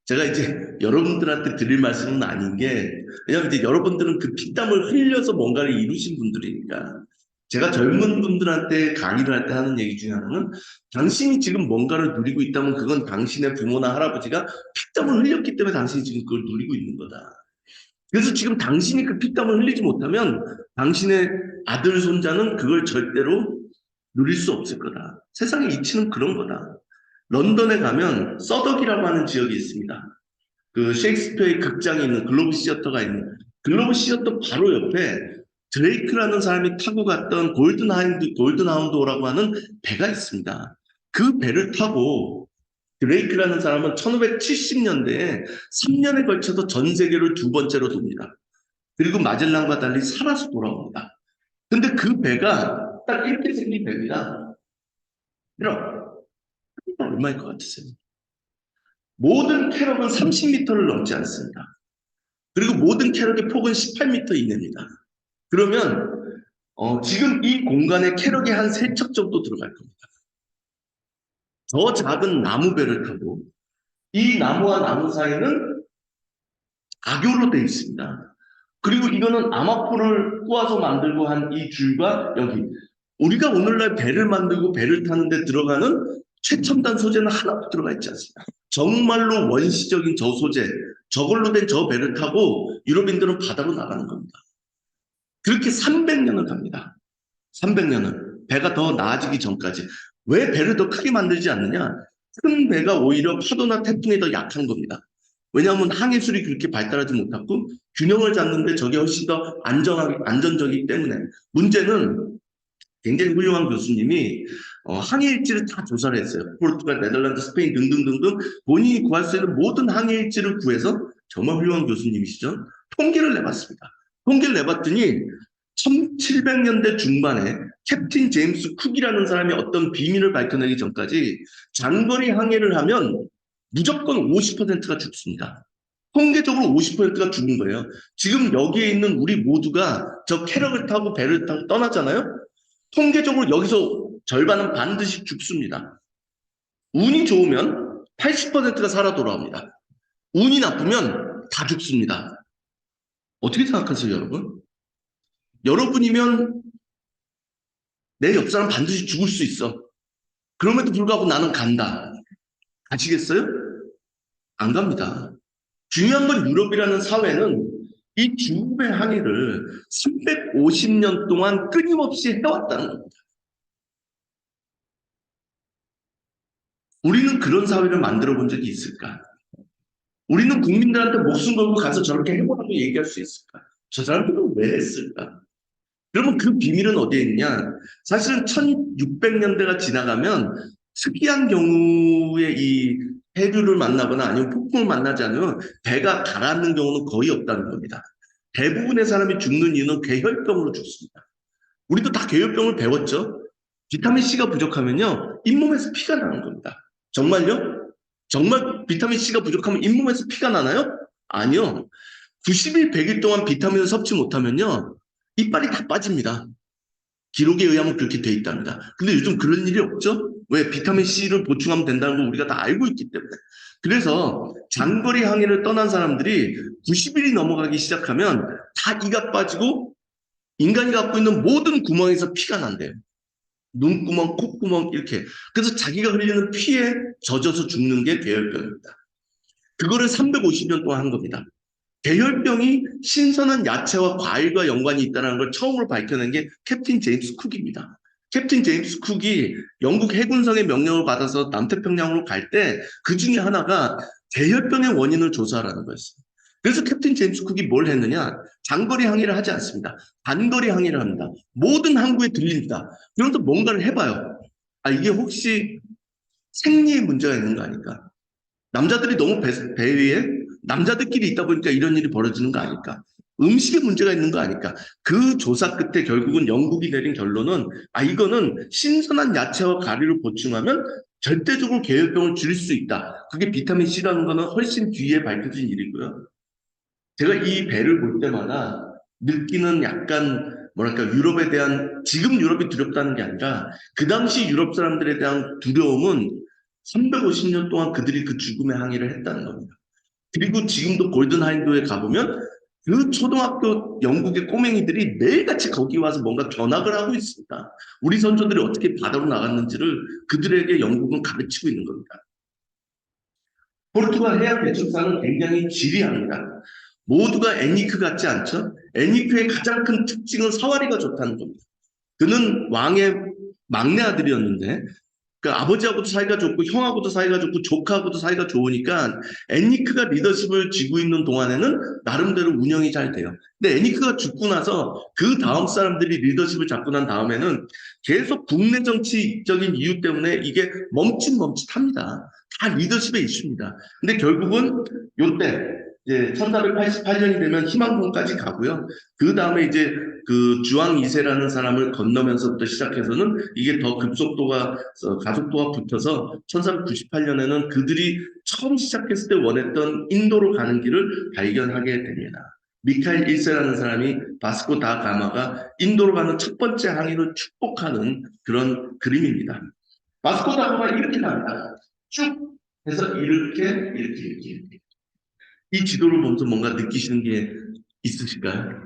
제가 이제 여러분들한테 드릴 말씀은 아닌 게, 왜냐하면 이제 여러분들은 그 피땀을 흘려서 뭔가를 이루신 분들이니까. 제가 젊은 분들한테 강의를 할 때 하는 얘기 중에 하나는, 당신이 지금 뭔가를 누리고 있다면 그건 당신의 부모나 할아버지가 피땀을 흘렸기 때문에 당신이 지금 그걸 누리고 있는 거다. 그래서 지금 당신이 그 피땀을 흘리지 못하면 당신의 아들, 손자는 그걸 절대로 누릴 수 없을 거다. 세상의 이치는 그런 거다. 런던에 가면 서덕이라고 하는 지역이 있습니다. 그 셰익스피어의 극장이 있는 글로브 시어터가 있는, 글로브 시어터 바로 옆에 드레이크라는 사람이 타고 갔던 골든하운드라고 하는 배가 있습니다. 그 배를 타고 드레이크라는 사람은 1570년대에 3년에 걸쳐서 전 세계를 2번째로 돕니다. 그리고 마젤란과 달리 살아서 돌아옵니다. 근데 그 배가 딱 이렇게 생긴 배입니다. 이런. 얼마일 것 같으세요? 모든 캐럭은 30m를 넘지 않습니다. 그리고 모든 캐럭의 폭은 18m 이내입니다. 그러면 지금 이 공간에 캐럭이 한 3척 정도 들어갈 겁니다. 저 작은 나무배를 타고 이 나무와 나무 사이는 악교로 되어 있습니다. 그리고 이거는 아마포를 꼬아서 만들고 한 이 줄과 여기, 우리가 오늘날 배를 만들고 배를 타는데 들어가는 최첨단 소재는 하나도 들어가 있지 않습니다. 정말로 원시적인 저 소재, 저걸로 된 저 배를 타고 유럽인들은 바다로 나가는 겁니다. 그렇게 300년을 갑니다. 300년을. 배가 더 나아지기 전까지. 왜 배를 더 크게 만들지 않느냐? 큰 배가 오히려 파도나 태풍에 더 약한 겁니다. 왜냐하면 항해술이 그렇게 발달하지 못하고 균형을 잡는데 저게 훨씬 더 안전적이기 때문에. 문제는 굉장히 훌륭한 교수님이 항해일지를 다 조사를 했어요. 포르투갈, 네덜란드, 스페인 등등등등 본인이 구할 수 있는 모든 항해일지를 구해서, 정말 훌륭한 교수님이시죠. 통계를 내봤습니다. 통계를 내봤더니 1700년대 중반에 캡틴 제임스 쿡이라는 사람이 어떤 비밀을 밝혀내기 전까지 장거리 항해를 하면 무조건 50%가 죽습니다. 통계적으로 50%가 죽은 거예요. 지금 여기에 있는 우리 모두가 저 캐럭을 타고 배를 타고 떠나잖아요. 통계적으로 여기서 절반은 반드시 죽습니다. 운이 좋으면 80%가 살아 돌아옵니다. 운이 나쁘면 다 죽습니다. 어떻게 생각하세요, 여러분? 여러분이면 내 옆 사람 반드시 죽을 수 있어. 그럼에도 불구하고 나는 간다. 가시겠어요? 안 갑니다. 중요한 건 유럽이라는 사회는 이 중국의 항해를 350년 동안 끊임없이 해왔다는 겁니다. 우리는 그런 사회를 만들어 본 적이 있을까? 우리는 국민들한테 목숨 걸고 가서 저렇게 해보라고 얘기할 수 있을까? 저 사람들은 왜 했을까? 그러면 그 비밀은 어디에 있냐? 사실은 1600년대가 지나가면 특이한 경우에 이 해류를 만나거나 아니면 폭풍을 만나지 않으면 배가 가라앉는 경우는 거의 없다는 겁니다. 대부분의 사람이 죽는 이유는 괴혈병으로 죽습니다. 우리도 다 괴혈병을 배웠죠? 비타민 C가 부족하면요, 잇몸에서 피가 나는 겁니다. 정말요? 정말 비타민 C가 부족하면 잇몸에서 피가 나나요? 아니요. 90일, 100일 동안 비타민을 섭취 못하면요, 이빨이 다 빠집니다. 기록에 의하면 그렇게 돼 있답니다. 근데 요즘 그런 일이 없죠? 왜? 비타민 C를 보충하면 된다는 걸 우리가 다 알고 있기 때문에. 그래서 장거리 항해를 떠난 사람들이 90일이 넘어가기 시작하면 다 이가 빠지고 인간이 갖고 있는 모든 구멍에서 피가 난대요. 눈구멍, 콧구멍 이렇게. 그래서 자기가 흘리는 피에 젖어서 죽는 게 괴혈병입니다. 그거를 350년 동안 한 겁니다. 괴혈병이 신선한 야채와 과일과 연관이 있다는 걸 처음으로 밝혀낸 게 캡틴 제임스 쿡입니다. 캡틴 제임스 쿡이 영국 해군성의 명령을 받아서 남태평양으로 갈 때 그 중에 하나가 괴혈병의 원인을 조사하라는 거였어요. 그래서 캡틴 제임스 쿡이 뭘 했느냐? 장거리 항해를 하지 않습니다. 단거리 항해를 합니다. 모든 항구에 들립니다. 그러면서 뭔가를 해봐요. 아, 이게 혹시 생리에 문제가 있는 거 아닐까? 남자들이 너무 배 위에 남자들끼리 있다 보니까 이런 일이 벌어지는 거 아닐까? 음식에 문제가 있는 거 아닐까? 그 조사 끝에 결국은 영국이 내린 결론은 아 이거는 신선한 야채와 가리를 보충하면 절대적으로 괴혈병을 줄일 수 있다. 그게 비타민 C라는 거는 훨씬 뒤에 밝혀진 일이고요. 제가 이 배를 볼 때마다 느끼는 약간 뭐랄까 유럽에 대한 지금 유럽이 두렵다는 게 아니라 그 당시 유럽 사람들에 대한 두려움은 350년 동안 그들이 그 죽음의 항해를 했다는 겁니다. 그리고 지금도 골든 하인도에 가보면 그 초등학교 영국의 꼬맹이들이 매일같이 거기 와서 뭔가 견학을 하고 있습니다. 우리 선조들이 어떻게 바다로 나갔는지를 그들에게 영국은 가르치고 있는 겁니다. 포르투갈 해양 개척사는 굉장히 지리합니다. 모두가 애니크 같지 않죠? 애니크의 가장 큰 특징은 서와리가 좋다는 겁니다. 그는 왕의 막내 아들이었는데 그 아버지하고도 사이가 좋고 형하고도 사이가 좋고 조카하고도 사이가 좋으니까 애니크가 리더십을 쥐고 있는 동안에는 나름대로 운영이 잘 돼요. 근데 애니크가 죽고 나서 그 다음 사람들이 리더십을 잡고 난 다음에는 계속 국내 정치적인 이유 때문에 이게 멈칫멈칫합니다. 다 리더십의 이슈입니다. 근데 결국은 요때 이제 1488년이 되면 희망봉까지 가고요. 그 다음에 이제 그 주왕 2세라는 사람을 건너면서부터 시작해서는 이게 더 급속도가 가속도가 붙어서 1498년에는 그들이 처음 시작했을 때 원했던 인도로 가는 길을 발견하게 됩니다. 미카엘 1세라는 사람이 바스코 다 가마가 인도로 가는 첫 번째 항해를 축복하는 그런 그림입니다. 바스코 다 가마가 이렇게 갑니다. 쭉 해서 이렇게. 이 지도를 보면서 뭔가 느끼시는 게 있으실까요?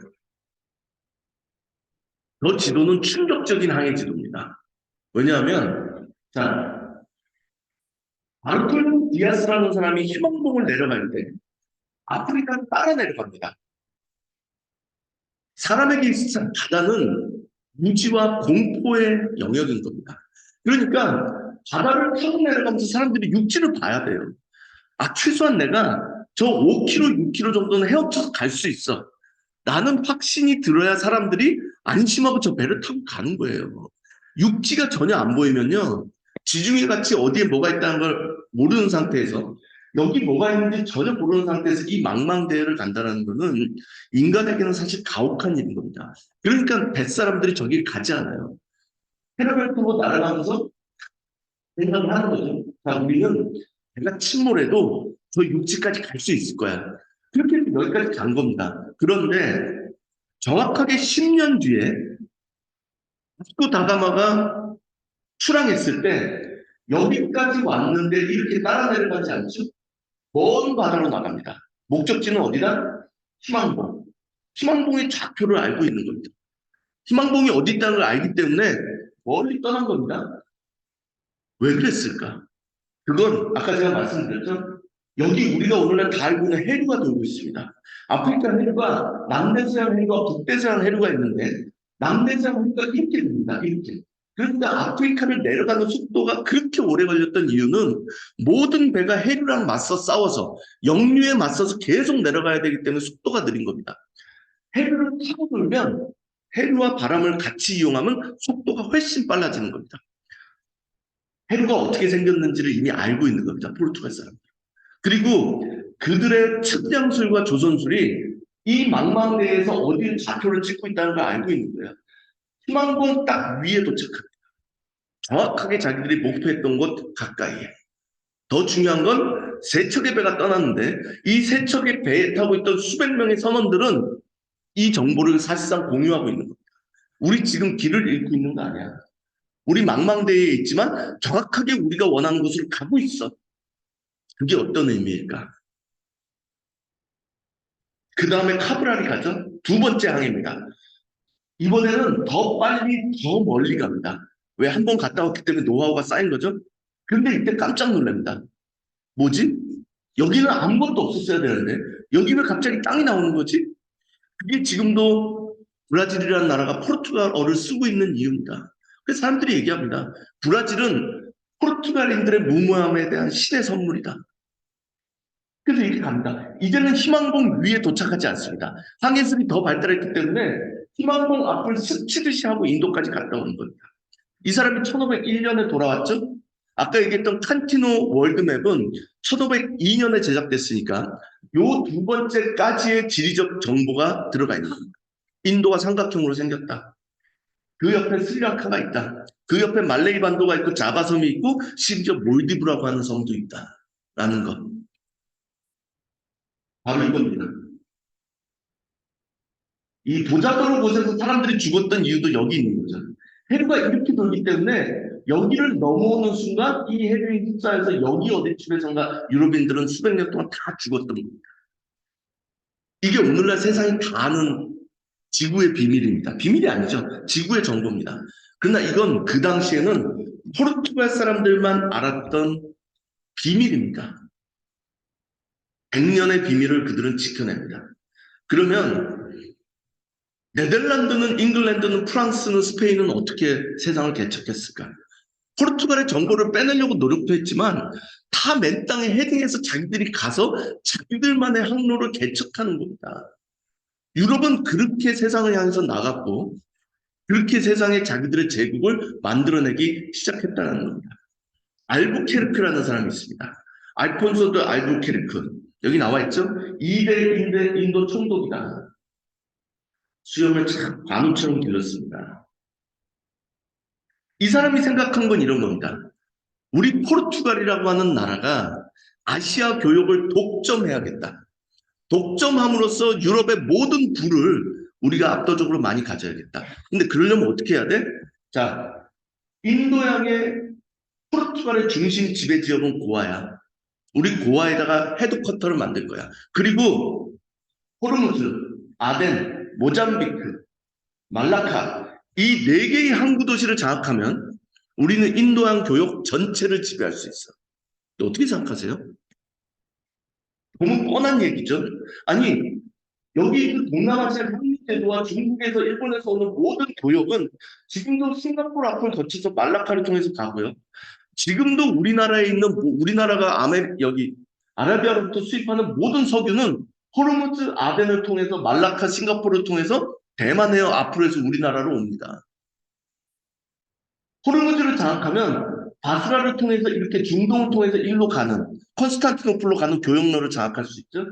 저 지도는 충격적인 항해 지도입니다. 왜냐하면, 자, 바르톨메 디아스라는 사람이 희망봉을 내려갈 때 아프리카를 따라 내려갑니다. 사람에게 있어서 바다는 무지와 공포의 영역인 겁니다. 그러니까 바다를 타고 내려가면서 사람들이 육지를 봐야 돼요. 아, 최소한 내가 저 5km, 6km 정도는 헤엄쳐서 갈 수 있어. 나는 확신이 들어야 사람들이 안심하고 저 배를 타고 가는 거예요. 육지가 전혀 안 보이면요. 지중해 같이 어디에 뭐가 있다는 걸 모르는 상태에서 여기 뭐가 있는지 전혀 모르는 상태에서 이 망망대해를 간다는 거는 인간에게는 사실 가혹한 일인 겁니다. 그러니까 뱃사람들이 저길 가지 않아요. 해를 타고 날아가면서 생각을 하는 거죠. 자, 우리는 내가 침몰해도 저 육지까지 갈 수 있을 거야. 그렇게 여기까지 간 겁니다. 그런데 정확하게 10년 뒤에 바스코 다가마가 출항했을 때 여기까지 왔는데 이렇게 따라 내려가지 않죠? 먼 바다로 나갑니다. 목적지는 어디다? 희망봉. 희망봉의 좌표를 알고 있는 겁니다. 희망봉이 어디 있다는 걸 알기 때문에 멀리 떠난 겁니다. 왜 그랬을까? 그건 아까 제가 말씀드렸죠? 여기 우리가 오늘날 다 알고 있는 해류가 돌고 있습니다. 아프리카 해류가 남대서양 해류와 북대서양 해류가 있는데 남대서양 해류가 이렇게 됩니다. 이렇게. 그런데 아프리카를 내려가는 속도가 그렇게 오래 걸렸던 이유는 모든 배가 해류랑 맞서 싸워서 역류에 맞서서 계속 내려가야 되기 때문에 속도가 느린 겁니다. 해류를 타고 돌면 해류와 바람을 같이 이용하면 속도가 훨씬 빨라지는 겁니다. 해류가 어떻게 생겼는지를 이미 알고 있는 겁니다. 포르투갈 사람들. 그리고 그들의 측량술과 조선술이 이 망망대해에서 어디를 좌표를 찍고 있다는 걸 알고 있는 거예요. 희망봉 딱 위에 도착합니다. 정확하게 자기들이 목표했던 곳 가까이에. 더 중요한 건 세 척의 배가 떠났는데 이 세 척의 배에 타고 있던 수백 명의 선원들은 이 정보를 사실상 공유하고 있는 겁니다. 우리 지금 길을 잃고 있는 거 아니야. 우리 망망대해에 있지만 정확하게 우리가 원하는 곳으로 가고 있어. 그게 어떤 의미일까? 그 다음에 카브랄이 가죠. 두 번째 항해입니다. 이번에는 더 빨리 더 멀리 갑니다. 왜 한 번 갔다 왔기 때문에 노하우가 쌓인 거죠? 근데 이때 깜짝 놀랍니다. 뭐지? 여기는 아무것도 없었어야 되는데 여기 왜 갑자기 땅이 나오는 거지? 그게 지금도 브라질이라는 나라가 포르투갈어를 쓰고 있는 이유입니다. 그래서 사람들이 얘기합니다. 브라질은 포르투갈인들의 무모함에 대한 신의 선물이다. 그래서 이렇게 갑니다. 이제는 희망봉 위에 도착하지 않습니다. 항해술이 더 발달했기 때문에 희망봉 앞을 스치듯이 하고 인도까지 갔다 오는 겁니다. 이 사람이 1501년에 돌아왔죠? 아까 얘기했던 칸티노 월드맵은 1502년에 제작됐으니까 요 두 번째까지의 지리적 정보가 들어가 있는 겁니다. 인도가 삼각형으로 생겼다. 그 옆에 스리랑카가 있다. 그 옆에 말레이 반도가 있고 자바섬이 있고 심지어 몰디브라고 하는 섬도 있다. 라는 것. 바로 이겁니다. 이 보자도로 곳에서 사람들이 죽었던 이유도 여기 있는 거죠. 해류가 이렇게 돌기 때문에 여기를 넘어오는 순간 이 해류에 휩싸여서 여기 어디쯤에선가 유럽인들은 수백 년 동안 다 죽었던 겁니다. 이게 오늘날 세상이 다 아는 지구의 비밀입니다. 비밀이 아니죠. 지구의 정보입니다. 그러나 이건 그 당시에는 포르투갈 사람들만 알았던 비밀입니다. 100년의 비밀을 그들은 지켜냅니다. 그러면 네덜란드는, 잉글랜드는, 프랑스는, 스페인은 어떻게 세상을 개척했을까? 포르투갈의 정보를 빼내려고 노력도 했지만 다 맨 땅에 헤딩해서 자기들이 가서 자기들만의 항로를 개척하는 겁니다. 유럽은 그렇게 세상을 향해서 나갔고 그렇게 세상에 자기들의 제국을 만들어내기 시작했다는 겁니다. 알부케르크라는 사람이 있습니다. 알폰소 드 알부케르크. 여기 나와 있죠? 2대 인도 총독이다. 수염을 참 관우처럼 길렀습니다. 이 사람이 생각한 건 이런 겁니다. 우리 포르투갈이라고 하는 나라가 아시아 교역을 독점해야겠다. 독점함으로써 유럽의 모든 부를 우리가 압도적으로 많이 가져야겠다. 근데 그러려면 어떻게 해야 돼? 자, 인도양의 포르투갈의 중심 지배 지역은 고아야. 우리 고아에다가 헤드쿼터를 만들 거야. 그리고 호르무즈, 아덴, 모잠비크, 말라카 이 네 개의 항구 도시를 장악하면 우리는 인도양 교역 전체를 지배할 수 있어. 어떻게 생각하세요? 너무 뻔한 얘기죠. 아니 여기 그 동남아시아 한민제도와 중국에서 일본에서 오는 모든 교역은 지금도 싱가포르 앞을 거쳐서 말라카를 통해서 가고요. 지금도 우리나라에 있는 우리나라가 여기 아라비아로부터 수입하는 모든 석유는 호르무즈 아덴을 통해서 말라카 싱가포르를 통해서 대만 해역 앞으로 해서 우리나라로 옵니다. 호르무즈를 장악하면 바스라를 통해서 이렇게 중동을 통해서 일로 가는 콘스탄티노플로 가는 교역로를 장악할 수 있죠.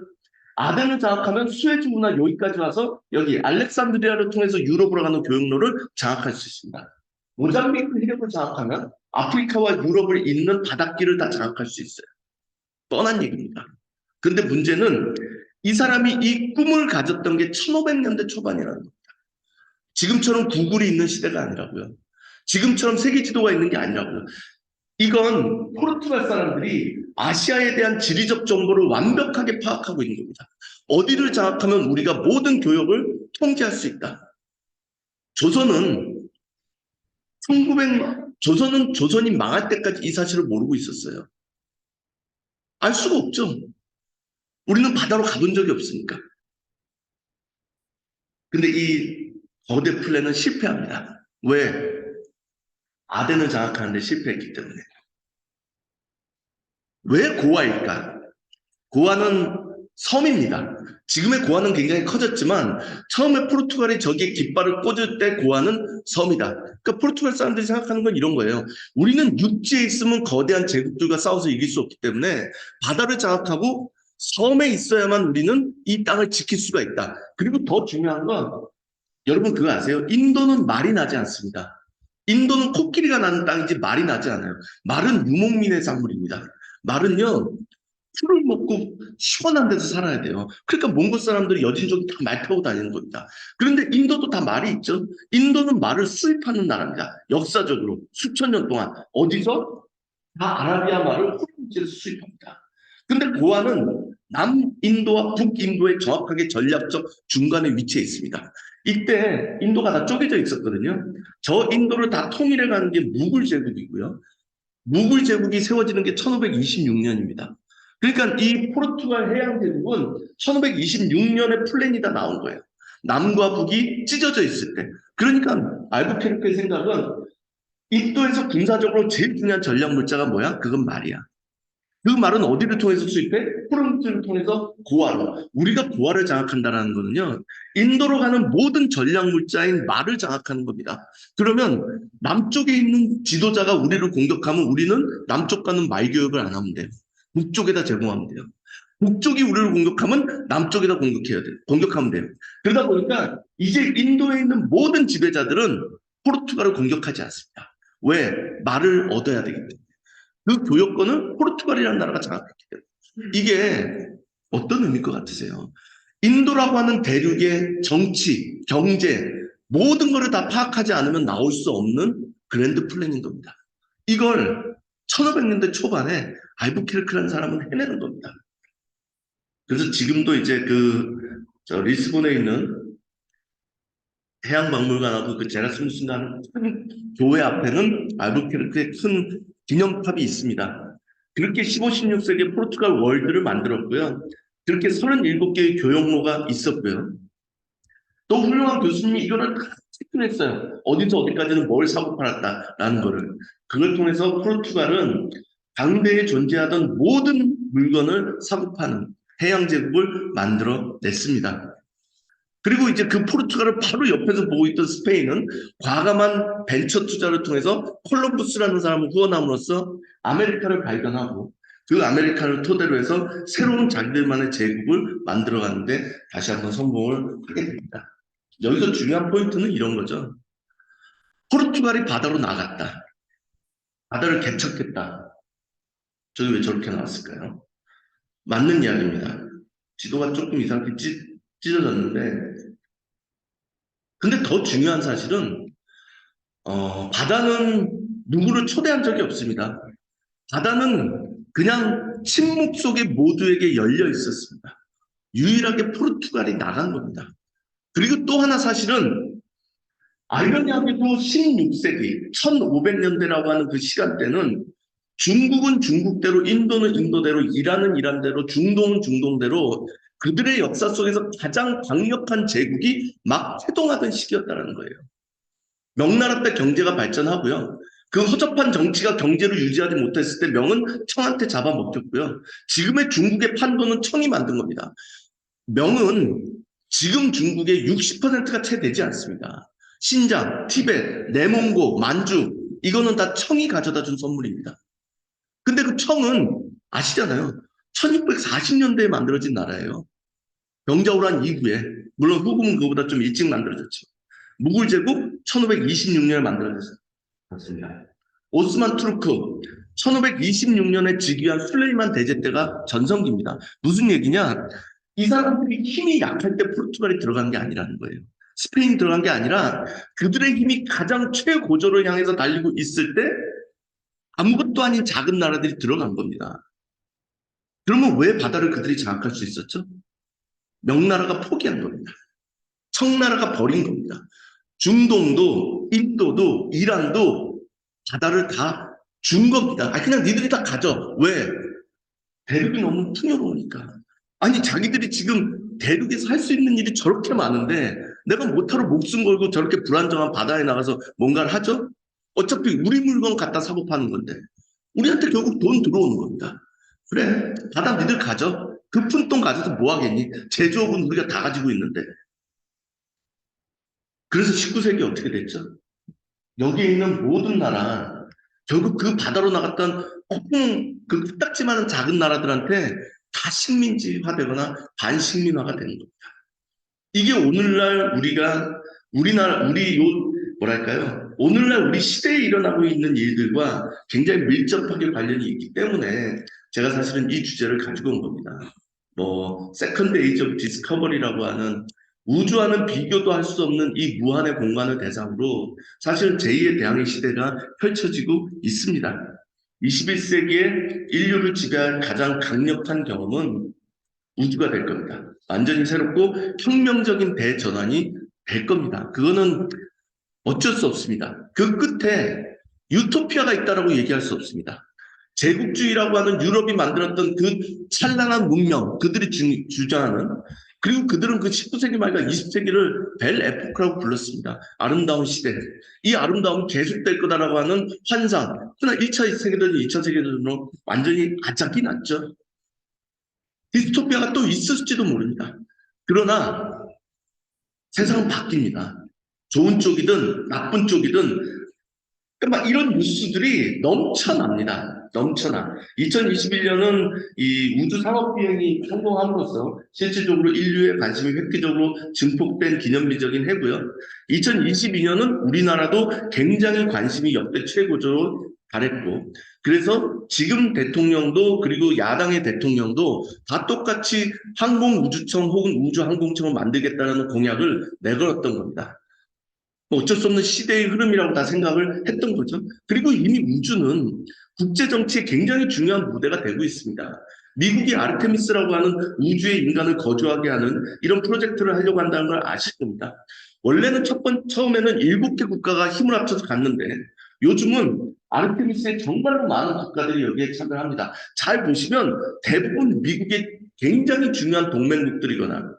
아덴을 장악하면 수에즈 문화 여기까지 와서 여기 알렉산드리아를 통해서 유럽으로 가는 교역로를 장악할 수 있습니다. 모잠비크 해력을 장악하면 아프리카와 유럽을 잇는 바닷길을 다 장악할 수 있어요. 뻔한 얘기입니다. 근데 문제는 이 사람이 이 꿈을 가졌던 게 1500년대 초반이라는 겁니다. 지금처럼 구글이 있는 시대가 아니라고요. 지금처럼 세계 지도가 있는 게 아니라고요. 이건 포르투갈 사람들이 아시아에 대한 지리적 정보를 완벽하게 파악하고 있는 겁니다. 어디를 장악하면 우리가 모든 교역을 통제할 수 있다. 조선은 조선이 망할 때까지 이 사실을 모르고 있었어요. 알 수가 없죠. 우리는 바다로 가본 적이 없으니까. 근데 이 거대 플랜은 실패합니다. 왜? 아덴을 장악하는데 실패했기 때문에. 왜 고아일까? 고아는 섬입니다. 지금의 고아는 굉장히 커졌지만 처음에 포르투갈이 저기에 깃발을 꽂을 때 고아는 섬이다. 그러니까 포르투갈 사람들이 생각하는 건 이런 거예요. 우리는 육지에 있으면 거대한 제국들과 싸워서 이길 수 없기 때문에 바다를 장악하고 섬에 있어야만 우리는 이 땅을 지킬 수가 있다. 그리고 더 중요한 건 여러분 그거 아세요? 인도는 말이 나지 않습니다. 인도는 코끼리가 나는 땅이지 말이 나지 않아요. 말은 유목민의産물입니다. 말은요, 풀을 먹고 시원한 데서 살아야 돼요. 그러니까 몽골 사람들이 여진족이 다 말 타고 다니는 겁니다. 그런데 인도도 다 말이 있죠. 인도는 말을 수입하는 나라입니다. 역사적으로 수천 년 동안 어디서? 다 아라비아 말을 후르지에서 수입합니다. 근데 고아는 남인도와 북인도의 정확하게 전략적 중간에 위치해 있습니다. 이때 인도가 다 쪼개져 있었거든요. 저 인도를 다 통일해 가는 게 무굴 제국이고요. 무굴 제국이 세워지는 게 1526년입니다. 그러니까 이 포르투갈 해양 제국은 1526년에 플랜이 다 나온 거예요. 남과 북이 찢어져 있을 때. 그러니까 알부케르크의 생각은 인도에서 군사적으로 제일 중요한 전략 물자가 뭐야? 그건 말이야. 그 말은 어디를 통해서 수입해? 프랑스를 통해서 고아로. 우리가 고아를 장악한다는 거는요. 인도로 가는 모든 전략 물자인 말을 장악하는 겁니다. 그러면 남쪽에 있는 지도자가 우리를 공격하면 우리는 남쪽 가는 말 교육을 안 하면 돼요. 북쪽에다 제공하면 돼요. 북쪽이 우리를 공격하면 남쪽에다 공격해야 돼요. 공격하면 돼요. 그러다 보니까 이제 인도에 있는 모든 지배자들은 포르투갈을 공격하지 않습니다. 왜? 말을 얻어야 되기 때문에. 그 교역권은 포르투갈이라는 나라가 장악했기 때문에. 이게 어떤 의미일 것 같으세요? 인도라고 하는 대륙의 정치, 경제, 모든 것을 다 파악하지 않으면 나올 수 없는 그랜드 플랜인 겁니다. 이걸 1500년대 초반에 알부케르크라는 사람은 해내는 겁니다. 그래서 지금도 이제 리스본에 있는 해양박물관하고 그 제라스무스라는 큰 교회 앞에는 알부케르크의 큰 기념탑이 있습니다. 그렇게 15, 16세기에 포르투갈 월드를 만들었고요. 그렇게 37개의 교역로가 있었고요. 또 훌륭한 교수님이 이거를 다 체크했어요. 어디서 어디까지는 뭘 사고 팔았다라는 거를. 그걸 통해서 포르투갈은 당대에 존재하던 모든 물건을 사고 파는 해양제국을 만들어냈습니다. 그리고 이제 그 포르투갈을 바로 옆에서 보고 있던 스페인은 과감한 벤처 투자를 통해서 콜럼부스라는 사람을 후원함으로써 아메리카를 발견하고 그 아메리카를 토대로 해서 새로운 자기들만의 제국을 만들어가는데 다시 한번 성공을 하게 됩니다. 여기서 중요한 포인트는 이런 거죠. 포르투갈이 바다로 나갔다. 바다를 개척했다. 저기 왜 저렇게 나왔을까요? 맞는 이야기입니다. 지도가 조금 이상하게 찢어졌는데 근데 더 중요한 사실은 바다는 누구를 초대한 적이 없습니다. 바다는 그냥 침묵 속에 모두에게 열려 있었습니다. 유일하게 포르투갈이 나간 겁니다. 그리고 또 하나 사실은 아이러니하게도 16세기 1500년대라고 하는 그 시간대는 중국은 중국대로 인도는 인도대로 이란은 이란대로 중동은 중동대로 그들의 역사 속에서 가장 강력한 제국이 막 태동하던 시기였다는 거예요. 명나라 때 경제가 발전하고요. 그 허접한 정치가 경제를 유지하지 못했을 때 명은 청한테 잡아먹혔고요. 지금의 중국의 판도는 청이 만든 겁니다. 명은 지금 중국의 60%가 채 되지 않습니다. 신장, 티베트, 내몽고, 만주 이거는 다 청이 가져다 준 선물입니다. 근데 그 청은 아시잖아요. 1640년대에 만들어진 나라예요. 병자호란 이후에 물론 후금은 그보다 좀 일찍 만들어졌죠. 무굴 제국 1526년에 만들어졌습니다. 오스만 투르크 1526년에 즉위한 술레이만 대제 때가 전성기입니다. 무슨 얘기냐? 이 사람들이 힘이 약할 때 포르투갈이 들어간 게 아니라는 거예요. 스페인이 들어간 게 아니라 그들의 힘이 가장 최고조를 향해서 달리고 있을 때 아무것도 아닌 작은 나라들이 들어간 겁니다. 그러면 왜 바다를 그들이 장악할 수 있었죠? 명나라가 포기한 겁니다. 청나라가 버린 겁니다. 중동도 인도도 이란도 바다를 다 준 겁니다. 그냥 니들이 다 가져. 왜? 대륙이 너무 풍요로우니까. 아니 자기들이 지금 대륙에서 할 수 있는 일이 저렇게 많은데 내가 못하러 목숨 걸고 저렇게 불안정한 바다에 나가서 뭔가를 하죠? 어차피 우리 물건 갖다 사고 파는 건데 우리한테 결국 돈 들어오는 겁니다. 그래, 받아 니들 가져. 그 푼돈 가져서 뭐 하겠니? 제조업은 우리가 다 가지고 있는데. 그래서 19세기 어떻게 됐죠? 여기에 있는 모든 나라, 결국 그 바다로 나갔던 그 코딱지만한 작은 나라들한테 다 식민지화되거나 반식민화가 되는 겁니다. 이게 오늘날 뭐랄까요? 오늘날 우리 시대에 일어나고 있는 일들과 굉장히 밀접하게 관련이 있기 때문에 제가 사실은 이 주제를 가지고 온 겁니다. 세컨드 에이지 오브 디스커버리라고 하는 우주와는 비교도 할 수 없는 이 무한의 공간을 대상으로 사실은 제2의 대항해 시대가 펼쳐지고 있습니다. 21세기에 인류를 지배할 가장 강력한 경험은 우주가 될 겁니다. 완전히 새롭고 혁명적인 대전환이 될 겁니다. 그거는 어쩔 수 없습니다. 그 끝에 유토피아가 있다라고 얘기할 수 없습니다. 제국주의라고 하는 유럽이 만들었던 그 찬란한 문명, 그들이 주장하는, 그리고 그들은 그 19세기 말과 20세기를 벨 에포크라고 불렀습니다. 아름다운 시대. 이 아름다움이 계속될 거다라고 하는 환상. 그러나 1차 세계대전, 2차 세계대전으로 완전히 아작이 났죠. 디스토피아가 또 있을지도 모릅니다. 그러나 세상은 바뀝니다. 좋은 쪽이든 나쁜 쪽이든 막 이런 뉴스들이 넘쳐납니다. 넘쳐나. 2021년은 이 우주 산업 비행이 성공함으로써 실질적으로 인류의 관심이 획기적으로 증폭된 기념비적인 해고요. 2022년은 우리나라도 굉장히 관심이 역대 최고조로 달했고, 그래서 지금 대통령도 그리고 야당의 대통령도 다 똑같이 항공우주청 혹은 우주항공청을 만들겠다는 공약을 내걸었던 겁니다. 어쩔 수 없는 시대의 흐름이라고 다 생각을 했던 거죠. 그리고 이미 우주는 국제정치에 굉장히 중요한 무대가 되고 있습니다. 미국이 아르테미스라고 하는 우주에 인간을 거주하게 하는 이런 프로젝트를 하려고 한다는 걸 아실 겁니다. 원래는 처음에는 7개 국가가 힘을 합쳐서 갔는데 요즘은 아르테미스에 정말로 많은 국가들이 여기에 참여합니다. 잘 보시면 대부분 미국의 굉장히 중요한 동맹국들이거나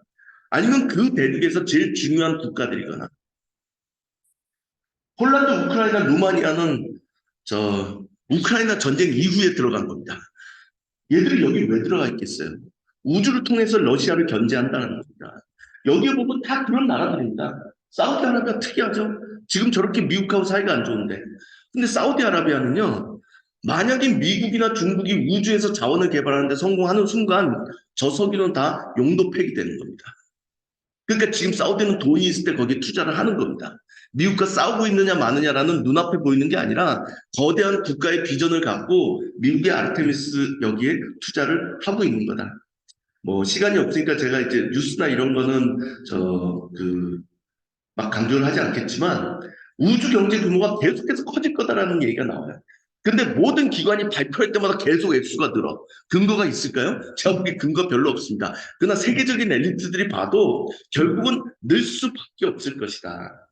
아니면 그 대륙에서 제일 중요한 국가들이거나 폴란드, 우크라이나, 루마니아는 우크라이나 전쟁 이후에 들어간 겁니다. 얘들이 여기 왜 들어가 있겠어요? 우주를 통해서 러시아를 견제한다는 겁니다. 여기에 보면 다 그런 나라들입니다. 사우디아라비아 특이하죠? 지금 저렇게 미국하고 사이가 안 좋은데. 근데 사우디아라비아는요, 만약에 미국이나 중국이 우주에서 자원을 개발하는데 성공하는 순간 저 석유는 다 용도 폐기되는 겁니다. 그러니까 지금 사우디는 돈이 있을 때 거기에 투자를 하는 겁니다. 미국과 싸우고 있느냐 마느냐라는 눈앞에 보이는 게 아니라 거대한 국가의 비전을 갖고 미국의 아르테미스 여기에 투자를 하고 있는 거다. 시간이 없으니까 제가 이제 뉴스나 이런 거는 막 강조를 하지 않겠지만 우주 경제 규모가 계속해서 커질 거다라는 얘기가 나와요. 근데 모든 기관이 발표할 때마다 계속 액수가 늘어. 근거가 있을까요? 제가 보기엔 근거 별로 없습니다. 그러나 세계적인 엘리트들이 봐도 결국은 늘 수밖에 없을 것이다.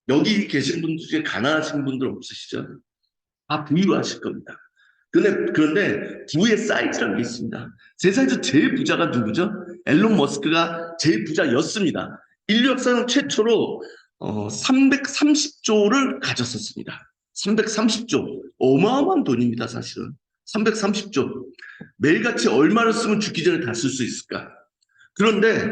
여기 계신 분들 중에 가난하신 분들 없으시죠? 다 부유하실 겁니다. 그런데 부의 사이즈라는 게 있습니다. 세상에서 제일 부자가 누구죠? 앨런 머스크가 제일 부자였습니다. 인류 역사상 최초로 330조를 가졌었습니다. 330조. 어마어마한 돈입니다, 사실은. 330조. 매일같이 얼마를 쓰면 죽기 전에 다 쓸 수 있을까? 그런데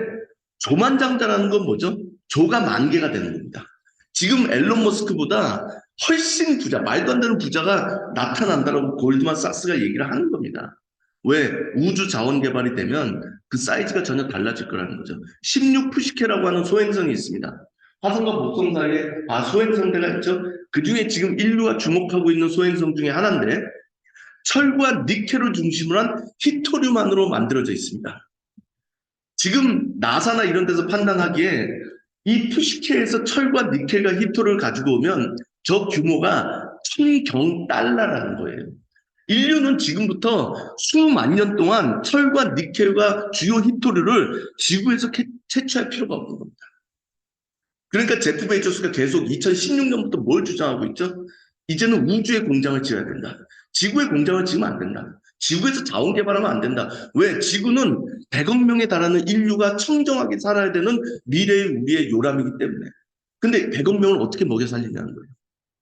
조만장자라는 건 뭐죠? 조가 10,000개가 되는 겁니다. 지금 앨런 머스크보다 훨씬 부자, 말도 안 되는 부자가 나타난다라고 골드만삭스가 얘기를 하는 겁니다. 왜? 우주 자원 개발이 되면 그 사이즈가 전혀 달라질 거라는 거죠. 16푸시케라고 하는 소행성이 있습니다. 화성과 목성 사이에 소행성대가 있죠. 그 중에 지금 인류가 주목하고 있는 소행성 중에 하나인데 철과 니켈을 중심으로 한 히토류만으로 만들어져 있습니다. 지금 나사나 이런 데서 판단하기에 이 푸시케에서 철과 니켈과 히토를 가지고 오면 저 규모가 1000경 달러라는 거예요. 인류는 지금부터 수만 년 동안 철과 니켈과 주요 히토류를 지구에서 채취할 필요가 없는 겁니다. 그러니까 제프 베이조스가 계속 2016년부터 뭘 주장하고 있죠? 이제는 우주에 공장을 지어야 된다. 지구에 공장을 지으면 안 된다. 지구에서 자원 개발하면 안 된다. 왜? 지구는 100억 명에 달하는 인류가 청정하게 살아야 되는 미래의 우리의 요람이기 때문에. 근데 100억 명을 어떻게 먹여 살리냐는 거예요.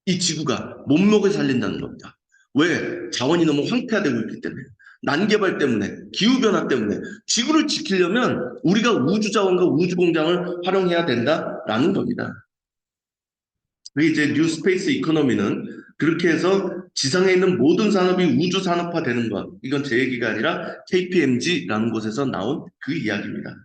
이 지구가 몸먹여 살린다는 겁니다. 왜? 자원이 너무 황폐화되고 있기 때문에. 난개발 때문에, 기후변화 때문에 지구를 지키려면 우리가 우주 자원과 우주 공장을 활용해야 된다라는 겁니다. 그게 이제 뉴 스페이스 이코노미는 그렇게 해서 지상에 있는 모든 산업이 우주 산업화 되는 것. 이건 제 얘기가 아니라 KPMG라는 곳에서 나온 그 이야기입니다.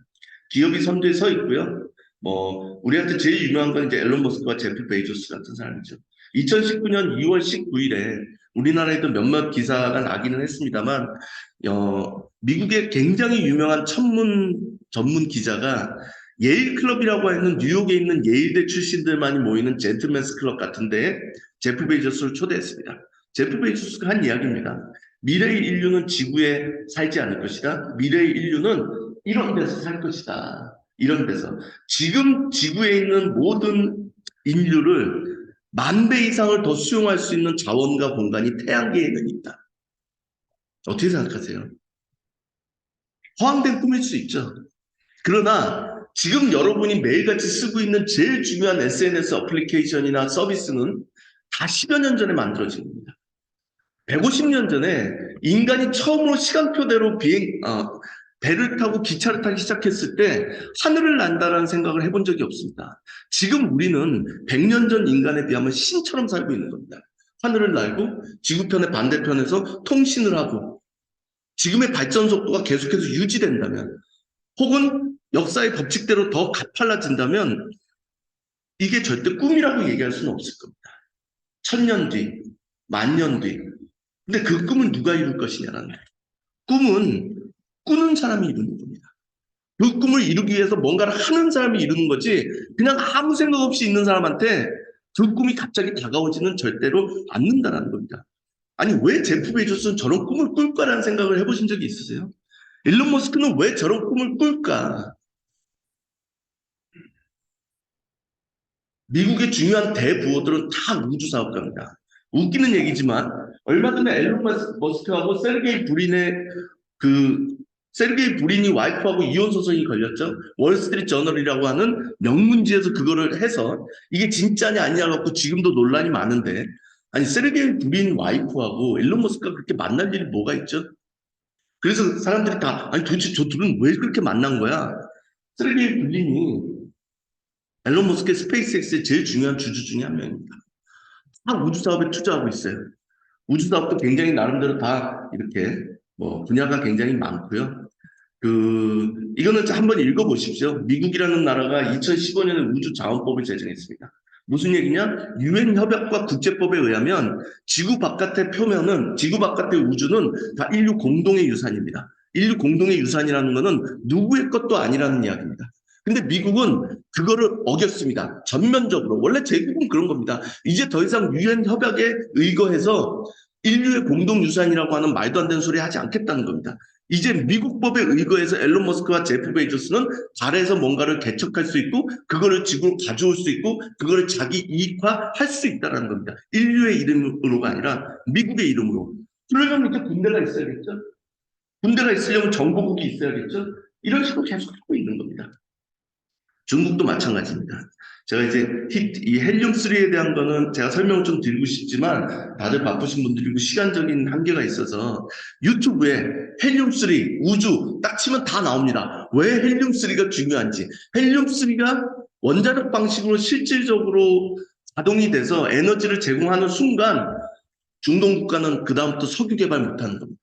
기업이 선두에 서 있고요. 뭐 우리한테 제일 유명한 건 이제 앨런 머스크와 제프 베이조스 같은 사람이죠. 2019년 2월 19일에 우리나라에도 몇몇 기사가 나기는 했습니다만 미국의 굉장히 유명한 천문 전문 기자가 예일 클럽이라고 하는 뉴욕에 있는 예일대 출신들만이 모이는 젠틀맨스 클럽 같은데 제프 베이조스를 초대했습니다. 제프 베이조스가 한 이야기입니다. 미래의 인류는 지구에 살지 않을 것이다. 미래의 인류는 이런 데서 살 것이다. 이런 데서. 지금 지구에 있는 모든 인류를 10,000배 이상을 더 수용할 수 있는 자원과 공간이 태양계에는 있다. 어떻게 생각하세요? 허황된 꿈일 수 있죠. 그러나 지금 여러분이 매일같이 쓰고 있는 제일 중요한 SNS 어플리케이션이나 서비스는 다 10여 년 전에 만들어진 겁니다. 150년 전에 인간이 처음으로 시간표대로 배를 타고 기차를 타기 시작했을 때 하늘을 난다라는 생각을 해본 적이 없습니다. 지금 우리는 100년 전 인간에 비하면 신처럼 살고 있는 겁니다. 하늘을 날고 지구편의 반대편에서 통신을 하고 지금의 발전 속도가 계속해서 유지된다면 혹은 역사의 법칙대로 더 가팔라진다면 이게 절대 꿈이라고 얘기할 수는 없을 겁니다. 1000년 뒤, 10,000년 뒤. 근데 그 꿈을 누가 이룰 것이냐라는 거예요. 꿈은 꾸는 사람이 이루는 겁니다. 그 꿈을 이루기 위해서 뭔가를 하는 사람이 이루는 거지 그냥 아무 생각 없이 있는 사람한테 그 꿈이 갑자기 다가오지는 절대로 않는다는 겁니다. 아니 왜 제프 베이조스는 저런 꿈을 꿀까라는 생각을 해보신 적이 있으세요? 일론 머스크는 왜 저런 꿈을 꿀까? 미국의 중요한 대부호들은 다 우주 사업가입니다. 웃기는 얘기지만 얼마 전에 앨런 머스크하고 세르게이 브린이 와이프하고 이혼 소송이 걸렸죠. 월스트리트 저널이라고 하는 명문지에서 그거를 해서 이게 진짜냐 아니냐 갖고 지금도 논란이 많은데 아니 세르게이 브린 와이프하고 일론 머스크가 그렇게 만날 일이 뭐가 있죠? 그래서 사람들이 다 아니 도대체 저 둘은 왜 그렇게 만난 거야? 세르게이 브린이 앨런 머스크의 스페이스X의 제일 중요한 주주 중에 한 명입니다. 다 우주 사업에 투자하고 있어요. 우주 사업도 굉장히 나름대로 다 이렇게 분야가 굉장히 많고요. 이거는 한번 읽어보십시오. 미국이라는 나라가 2015년에 우주 자원법을 제정했습니다. 무슨 얘기냐? 유엔 협약과 국제법에 의하면 지구 바깥의 표면은, 지구 바깥의 우주는 다 인류 공동의 유산입니다. 인류 공동의 유산이라는 것은 누구의 것도 아니라는 이야기입니다. 근데 미국은 그거를 어겼습니다. 전면적으로. 원래 제국은 그런 겁니다. 이제 더 이상 유엔 협약에 의거해서 인류의 공동유산이라고 하는 말도 안 되는 소리 하지 않겠다는 겁니다. 이제 미국 법에 의거해서 앨런 머스크와 제프 베이조스는 달에서 뭔가를 개척할 수 있고 그거를 지구로 가져올 수 있고 그거를 자기 이익화할 수 있다는 겁니다. 인류의 이름으로가 아니라 미국의 이름으로. 그러려면 이제 군대가 있어야겠죠. 군대가 있으려면 정보국이 있어야겠죠. 이런 식으로 계속 하고 있는 겁니다. 중국도 마찬가지입니다. 제가 이제 이 헬륨3에 대한 거는 제가 설명을 좀 드리고 싶지만 다들 바쁘신 분들이고 시간적인 한계가 있어서 유튜브에 헬륨3 우주 딱 치면 다 나옵니다. 왜 헬륨3가 중요한지. 헬륨3가 원자력 방식으로 실질적으로 가동이 돼서 에너지를 제공하는 순간 중동 국가는 그다음부터 석유 개발 못하는 겁니다.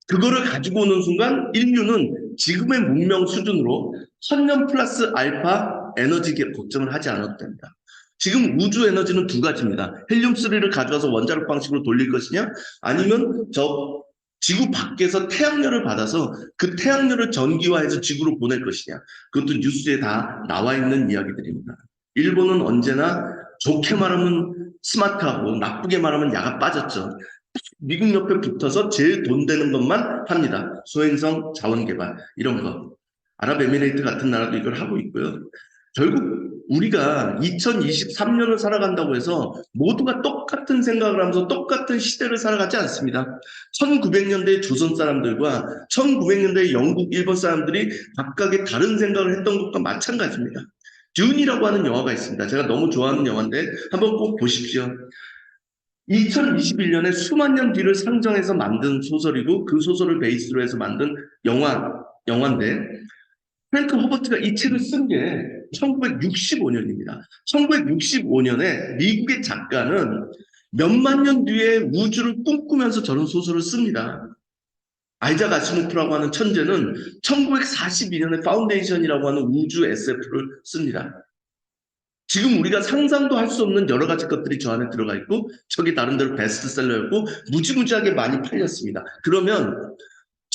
그거를 가지고 오는 순간 인류는 지금의 문명 수준으로 1000년 플러스 알파 에너지 걱정을 하지 않아도 됩니다. 지금 우주 에너지는 두 가지입니다. 헬륨3를 가져와서 원자력 방식으로 돌릴 것이냐 아니면 저 지구 밖에서 태양열을 받아서 그 태양열을 전기화해서 지구로 보낼 것이냐. 그것도 뉴스에 다 나와 있는 이야기들입니다. 일본은 언제나 좋게 말하면 스마트하고 나쁘게 말하면 야가 빠졌죠. 미국 옆에 붙어서 제일 돈 되는 것만 합니다. 소행성 자원개발 이런 거. 아랍에미레이트 같은 나라도 이걸 하고 있고요. 결국 우리가 2023년을 살아간다고 해서 모두가 똑같은 생각을 하면서 똑같은 시대를 살아가지 않습니다. 1900년대 조선 사람들과 1900년대 영국, 일본 사람들이 각각의 다른 생각을 했던 것과 마찬가지입니다. 듄이라고 하는 영화가 있습니다. 제가 너무 좋아하는 영화인데 한번 꼭 보십시오. 2021년에 수만 년 뒤를 상정해서 만든 소설이고 그 소설을 베이스로 해서 만든 영화인데 프랭크 허버트가 이 책을 쓴 게 1965년입니다. 1965년에 미국의 작가는 몇만 년 뒤에 우주를 꿈꾸면서 저런 소설을 씁니다. 아이작 아시모프라고 하는 천재는 1942년에 파운데이션이라고 하는 우주 SF를 씁니다. 지금 우리가 상상도 할 수 없는 여러 가지 것들이 저 안에 들어가 있고 저기 나름대로 베스트셀러였고 무지무지하게 많이 팔렸습니다. 그러면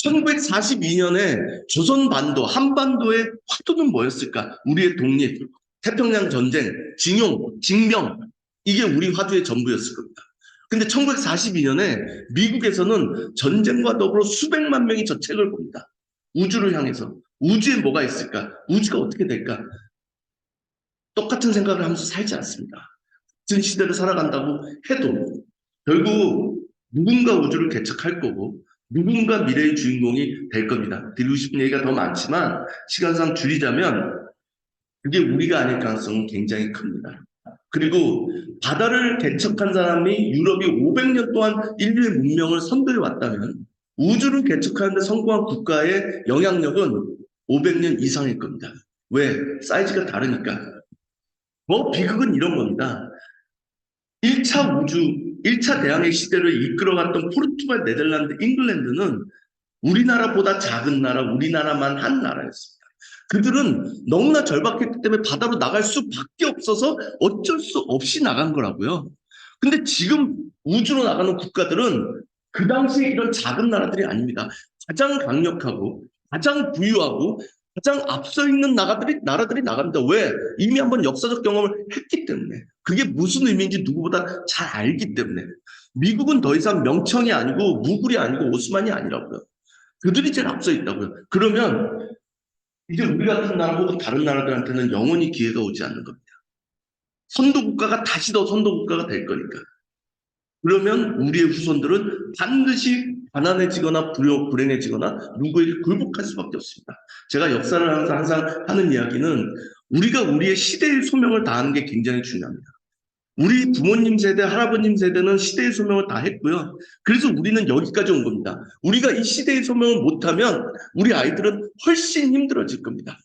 1942년에 조선 반도, 한반도의 화두는 뭐였을까? 우리의 독립, 태평양 전쟁, 징용, 징병, 이게 우리 화두의 전부였을 겁니다. 근데 1942년에 미국에서는 전쟁과 더불어 수백만 명이 저 책을 봅니다. 우주를 향해서. 우주에 뭐가 있을까? 우주가 어떻게 될까? 똑같은 생각을 하면서 살지 않습니다. 같은 시대를 살아간다고 해도 결국 누군가 우주를 개척할 거고 누군가 미래의 주인공이 될 겁니다. 드리고 싶은 얘기가 더 많지만 시간상 줄이자면 그게 우리가 아닐 가능성은 굉장히 큽니다. 그리고 바다를 개척한 사람이 유럽이 500년 동안 인류의 문명을 선도해 왔다면 우주를 개척하는데 성공한 국가의 영향력은 500년 이상일 겁니다. 왜? 사이즈가 다르니까. 비극은 이런 겁니다. 1차 대항해 시대를 이끌어갔던 포르투갈, 네덜란드, 잉글랜드는 우리나라보다 작은 나라, 우리나라만 한 나라였습니다. 그들은 너무나 절박했기 때문에 바다로 나갈 수밖에 없어서 어쩔 수 없이 나간 거라고요. 근데 지금 우주로 나가는 국가들은 그 당시에 이런 작은 나라들이 아닙니다. 가장 강력하고 가장 부유하고 가장 앞서 있는 나라들이 나갑니다. 왜? 이미 한번 역사적 경험을 했기 때문에. 그게 무슨 의미인지 누구보다 잘 알기 때문에. 미국은 더 이상 명청이 아니고 무굴이 아니고 오스만이 아니라고요. 그들이 제일 앞서 있다고요. 그러면 이제 우리 같은 나라 혹은 다른 나라들한테는 영원히 기회가 오지 않는 겁니다. 선도국가가 다시 더 선도국가가 될 거니까. 그러면 우리의 후손들은 반드시 가난해지거나 불행해지거나 누구에게 굴복할 수밖에 없습니다. 제가 역사를 항상 하는 이야기는 우리가 우리의 시대의 소명을 다하는 게 굉장히 중요합니다. 우리 부모님 세대, 할아버님 세대는 시대의 소명을 다 했고요. 그래서 우리는 여기까지 온 겁니다. 우리가 이 시대의 소명을 못하면 우리 아이들은 훨씬 힘들어질 겁니다.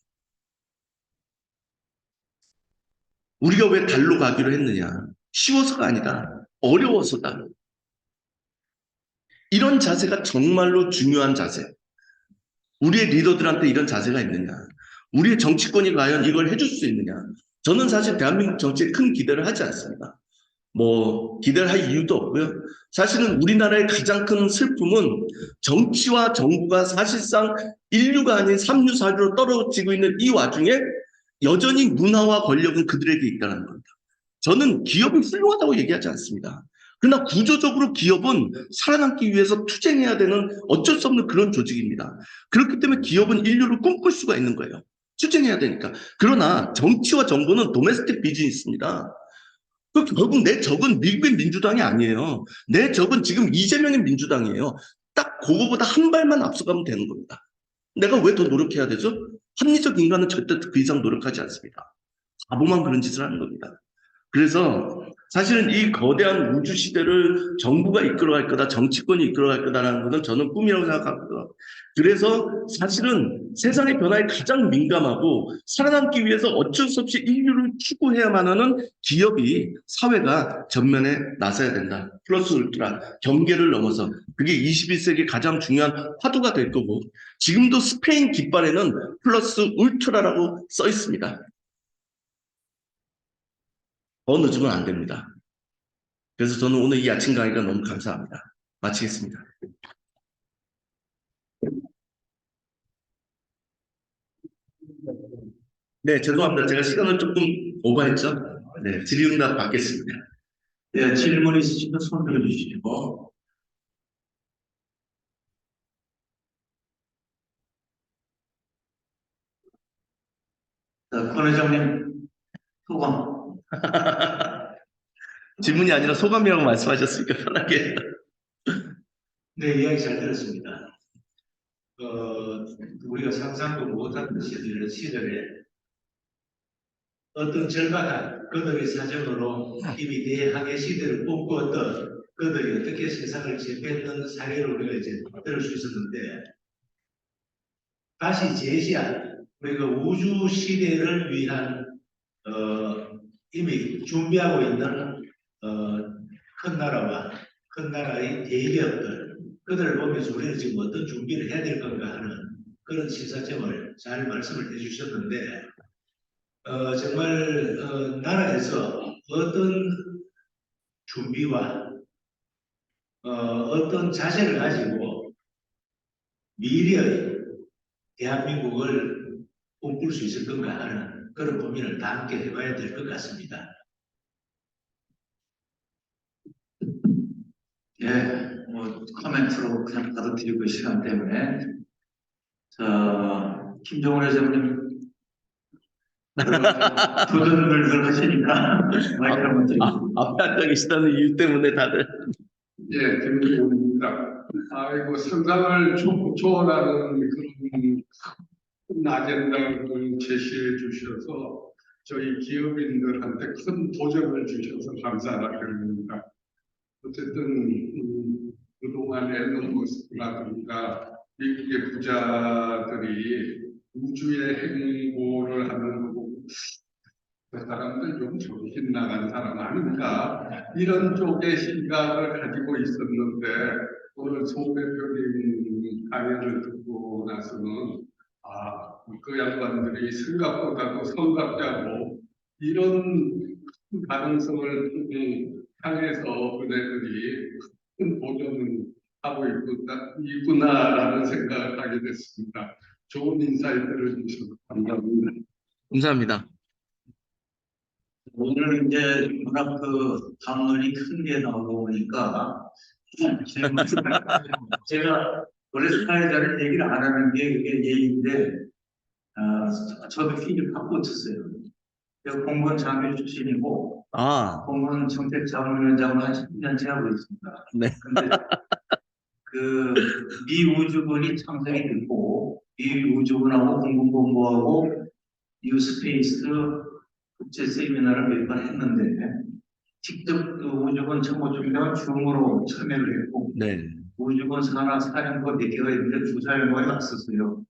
우리가 왜 달로 가기로 했느냐? 쉬워서가 아니라 어려워서다. 이런 자세가 정말로 중요한 자세. 우리의 리더들한테 이런 자세가 있느냐? 우리의 정치권이 과연 이걸 해줄 수 있느냐? 저는 사실 대한민국 정치에 큰 기대를 하지 않습니다. 기대를 할 이유도 없고요. 사실은 우리나라의 가장 큰 슬픔은 정치와 정부가 사실상 인류가 아닌 삼류, 사류로 떨어지고 있는 이 와중에 여전히 문화와 권력은 그들에게 있다는 겁니다. 저는 기업이 훌륭하다고 얘기하지 않습니다. 그러나 구조적으로 기업은 살아남기 위해서 투쟁해야 되는 어쩔 수 없는 그런 조직입니다. 그렇기 때문에 기업은 인류를 꿈꿀 수가 있는 거예요. 투쟁해야 되니까. 그러나 정치와 정부는 도메스틱 비즈니스입니다. 결국 내 적은 미국의 민주당이 아니에요. 내 적은 지금 이재명의 민주당이에요. 딱 그거보다 한 발만 앞서가면 되는 겁니다. 내가 왜 더 노력해야 되죠? 합리적 인간은 절대 그 이상 노력하지 않습니다. 바보만 그런 짓을 하는 겁니다. 그래서 사실은 이 거대한 우주 시대를 정부가 이끌어갈 거다, 정치권이 이끌어갈 거다라는 것은 저는 꿈이라고 생각하거든요. 그래서 사실은 세상의 변화에 가장 민감하고 살아남기 위해서 어쩔 수 없이 인류를 추구해야만 하는 기업이 사회가 전면에 나서야 된다. 플러스 울트라, 경계를 넘어서 그게 21세기 가장 중요한 화두가 될 거고 지금도 스페인 깃발에는 플러스 울트라라고 써 있습니다. 더 늦으면 안 됩니다. 그래서 저는 오늘 이 아침 강의가 너무 감사합니다. 마치겠습니다. 네, 죄송합니다. 제가 시간을 조금 오버했죠? 네, 질의응답 받겠습니다. 네, 질문 있으시면 손 들어주시고. 권 회장님, 소감. 질문이 아니라 소감이라고 말씀하셨으니까 편하게. 네, 이야기 잘 들었습니다. 우리가 상상도 못한 시절에 어떤 절박한 그들의 사정으로 이미 대항해 시대를 꿈꾸었던 그들이 어떻게 세상을 지배했던 사례를 우리가 이제 들을 수 있었는데, 다시 제시한 우리가 우주 시대를 위한 이미 준비하고 있는 큰 나라와 큰 나라의 대기업들, 그들을 보면서 우리는 지금 어떤 준비를 해야 될 건가 하는 그런 시사점을 잘 말씀을 해주셨는데, 정말 나라에서 어떤 준비와 어떤 자세를 가지고 미래의 대한민국을 꿈꿀 수 있을 건가 하는 그런 고민을 다 함께 해봐야 될 것 같습니다. 예, 뭐 코멘트로 그냥 받아들이고 시간 때문에 자 김정은 회장님 도전을 하시니까 마이크를 한번 드리겠습니다. 앞에 앉아 계시다는 이유 때문에 다들. 예, 김기훈입니다. 아이고, 상상을 초월하는 그런 큰 아젠다를 제시해 주셔서 저희 기업인들한테 큰 도전을 주셔서 감사드립니다. 어쨌든 그동안 앨런 머스크라든가 미국의 부자들이 우주에 행보를 하는 거 보고 그 사람들 좀 정신 나간 사람 아닌가 이런 쪽의 시각을 가지고 있었는데 오늘 송 대표님 강연을 듣고 나서는 그 양반들이 생각보다도 성갑자고 이런 가능성을 향해서 그네들이 큰 도전을 하고 있구나라는 생각을 하게 됐습니다. 좋은 인사이트를 주셔서 감사합니다. 감사합니다. 오늘 이제 워낙 그 담론이 큰 게 나오고 보니까 제가 원래 사회자를 얘기를 안 하는 게 그게 예의인데 저도 퀴즈 받고 쳤어요. 제가 공무원 장교 출신이고 공무원 정책자문위원장을 한 10년째 하고 있습니다. 네. 근데 그 미 우주군이 창설이 됐고 미 우주군하고 공군본부하고 뉴스페이스 국제 세미나를 몇 번 했는데 직접 그 우주군 참모총장은 줌으로 참여를 했고 네. 우주군 산하 사령부가 몇 개가 있는데 두 사령부가 왔었어요.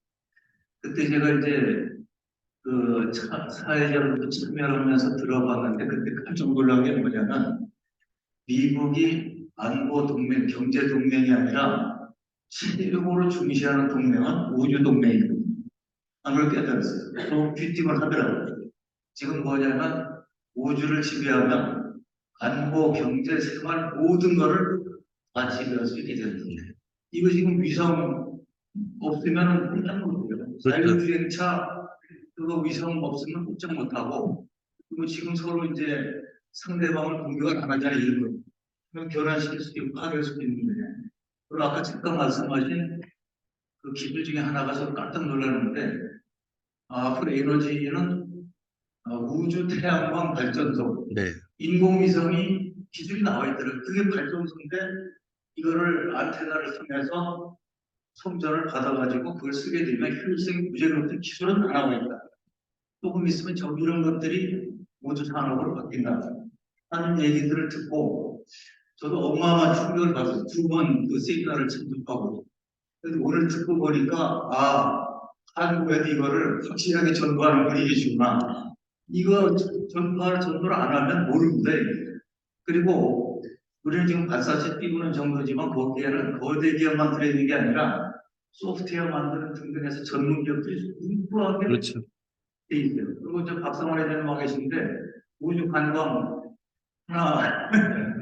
그때 제가 이제 그 사회자로부터 참여하면서 들어봤는데 그때 깜짝 놀란 게 뭐냐면 미국이 안보 동맹, 경제 동맹이 아니라 최고로 중시하는 동맹은 우주 동맹이거든요. 그걸 깨달았어요. 또 귀띔을 하더라고요. 지금 뭐냐면 우주를 지배하면 안보, 경제, 생활 모든 것을 다 지배할 수 있게 된다. 이거 지금 위성 없으면 꼼짝 못해요. 자율주행차 그거 위성 없으면 꼼짝 못하고 그리고 지금 서로 이제 상대방을 공격을 안 하잖아요. 이런 거. 그럼 교란시킬 수도 있고 파괴할 수도 있는데 그리고 아까 잠깐 말씀하신 그 기술 중에 하나가 좀 깜짝 놀랐는데 앞으로 에너지는 우주 태양광 발전소, 네. 인공위성이 기술이 나와 있더라고요. 그게 발전소인데 이거를 안테나를 통해서 송전을 받아가지고 그걸 쓰게 되면 효율성 부재 같은 기술은 다 나와 있다. 조금 있으면 이런 것들이 우주 산업으로 바뀐다 하는 얘기들을 듣고 저도 어마어마한 충격을 받았어요. 두 번 그 세미나를 참석하고 그래서 오늘 듣고 보니까 한국에도 이거를 확실하게 전파하는 분이 계시구나. 이거 전파를 안 하면 모릅니다. 그리고 우리는 지금 발사체 띄우는 정도지만 거기에는 거대 기업만 들어있는 게 아니라 소프트웨어 만드는 등등해서 전문 기업들이 풍부하게 그렇죠. 돼 있어요. 그리고 이제 박성원 회장님 와 계신데 우주 관광 하나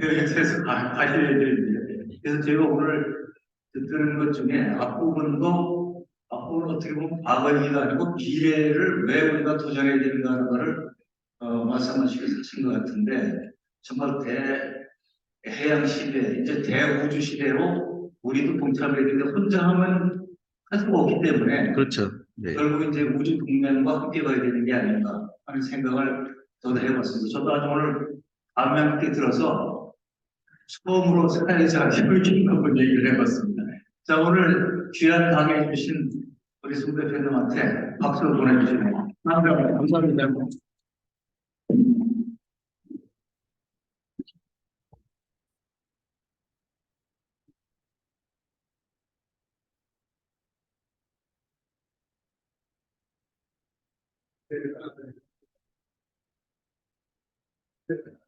여기서 가셔야 되는데 그래서 제가 오늘 듣는 것 중에 앞부분은 어떻게 보면 과거이기도 아니고 미래를 왜 우리가 도전해야 되는가 하는 거를 말씀하신 것 같은데 정말 대해양 시대, 이제 대우주 시대로 우리도 동참해야 되는데 혼자 하면 할 수가 없기 때문에 그렇죠. 네. 결국 이제 우주 동맹과 함께 가야 되는 게 아닌가 하는 생각을 저도 해봤습니다. 저도 아주 오늘 안면 있게 들어서 처음으로 사회자 혈기 한번 얘기를 해봤습니다. 자, 오늘 귀한 강의해 주신 우리 송 대표님한테 박수 보내주시네요. 감사합니다. 네.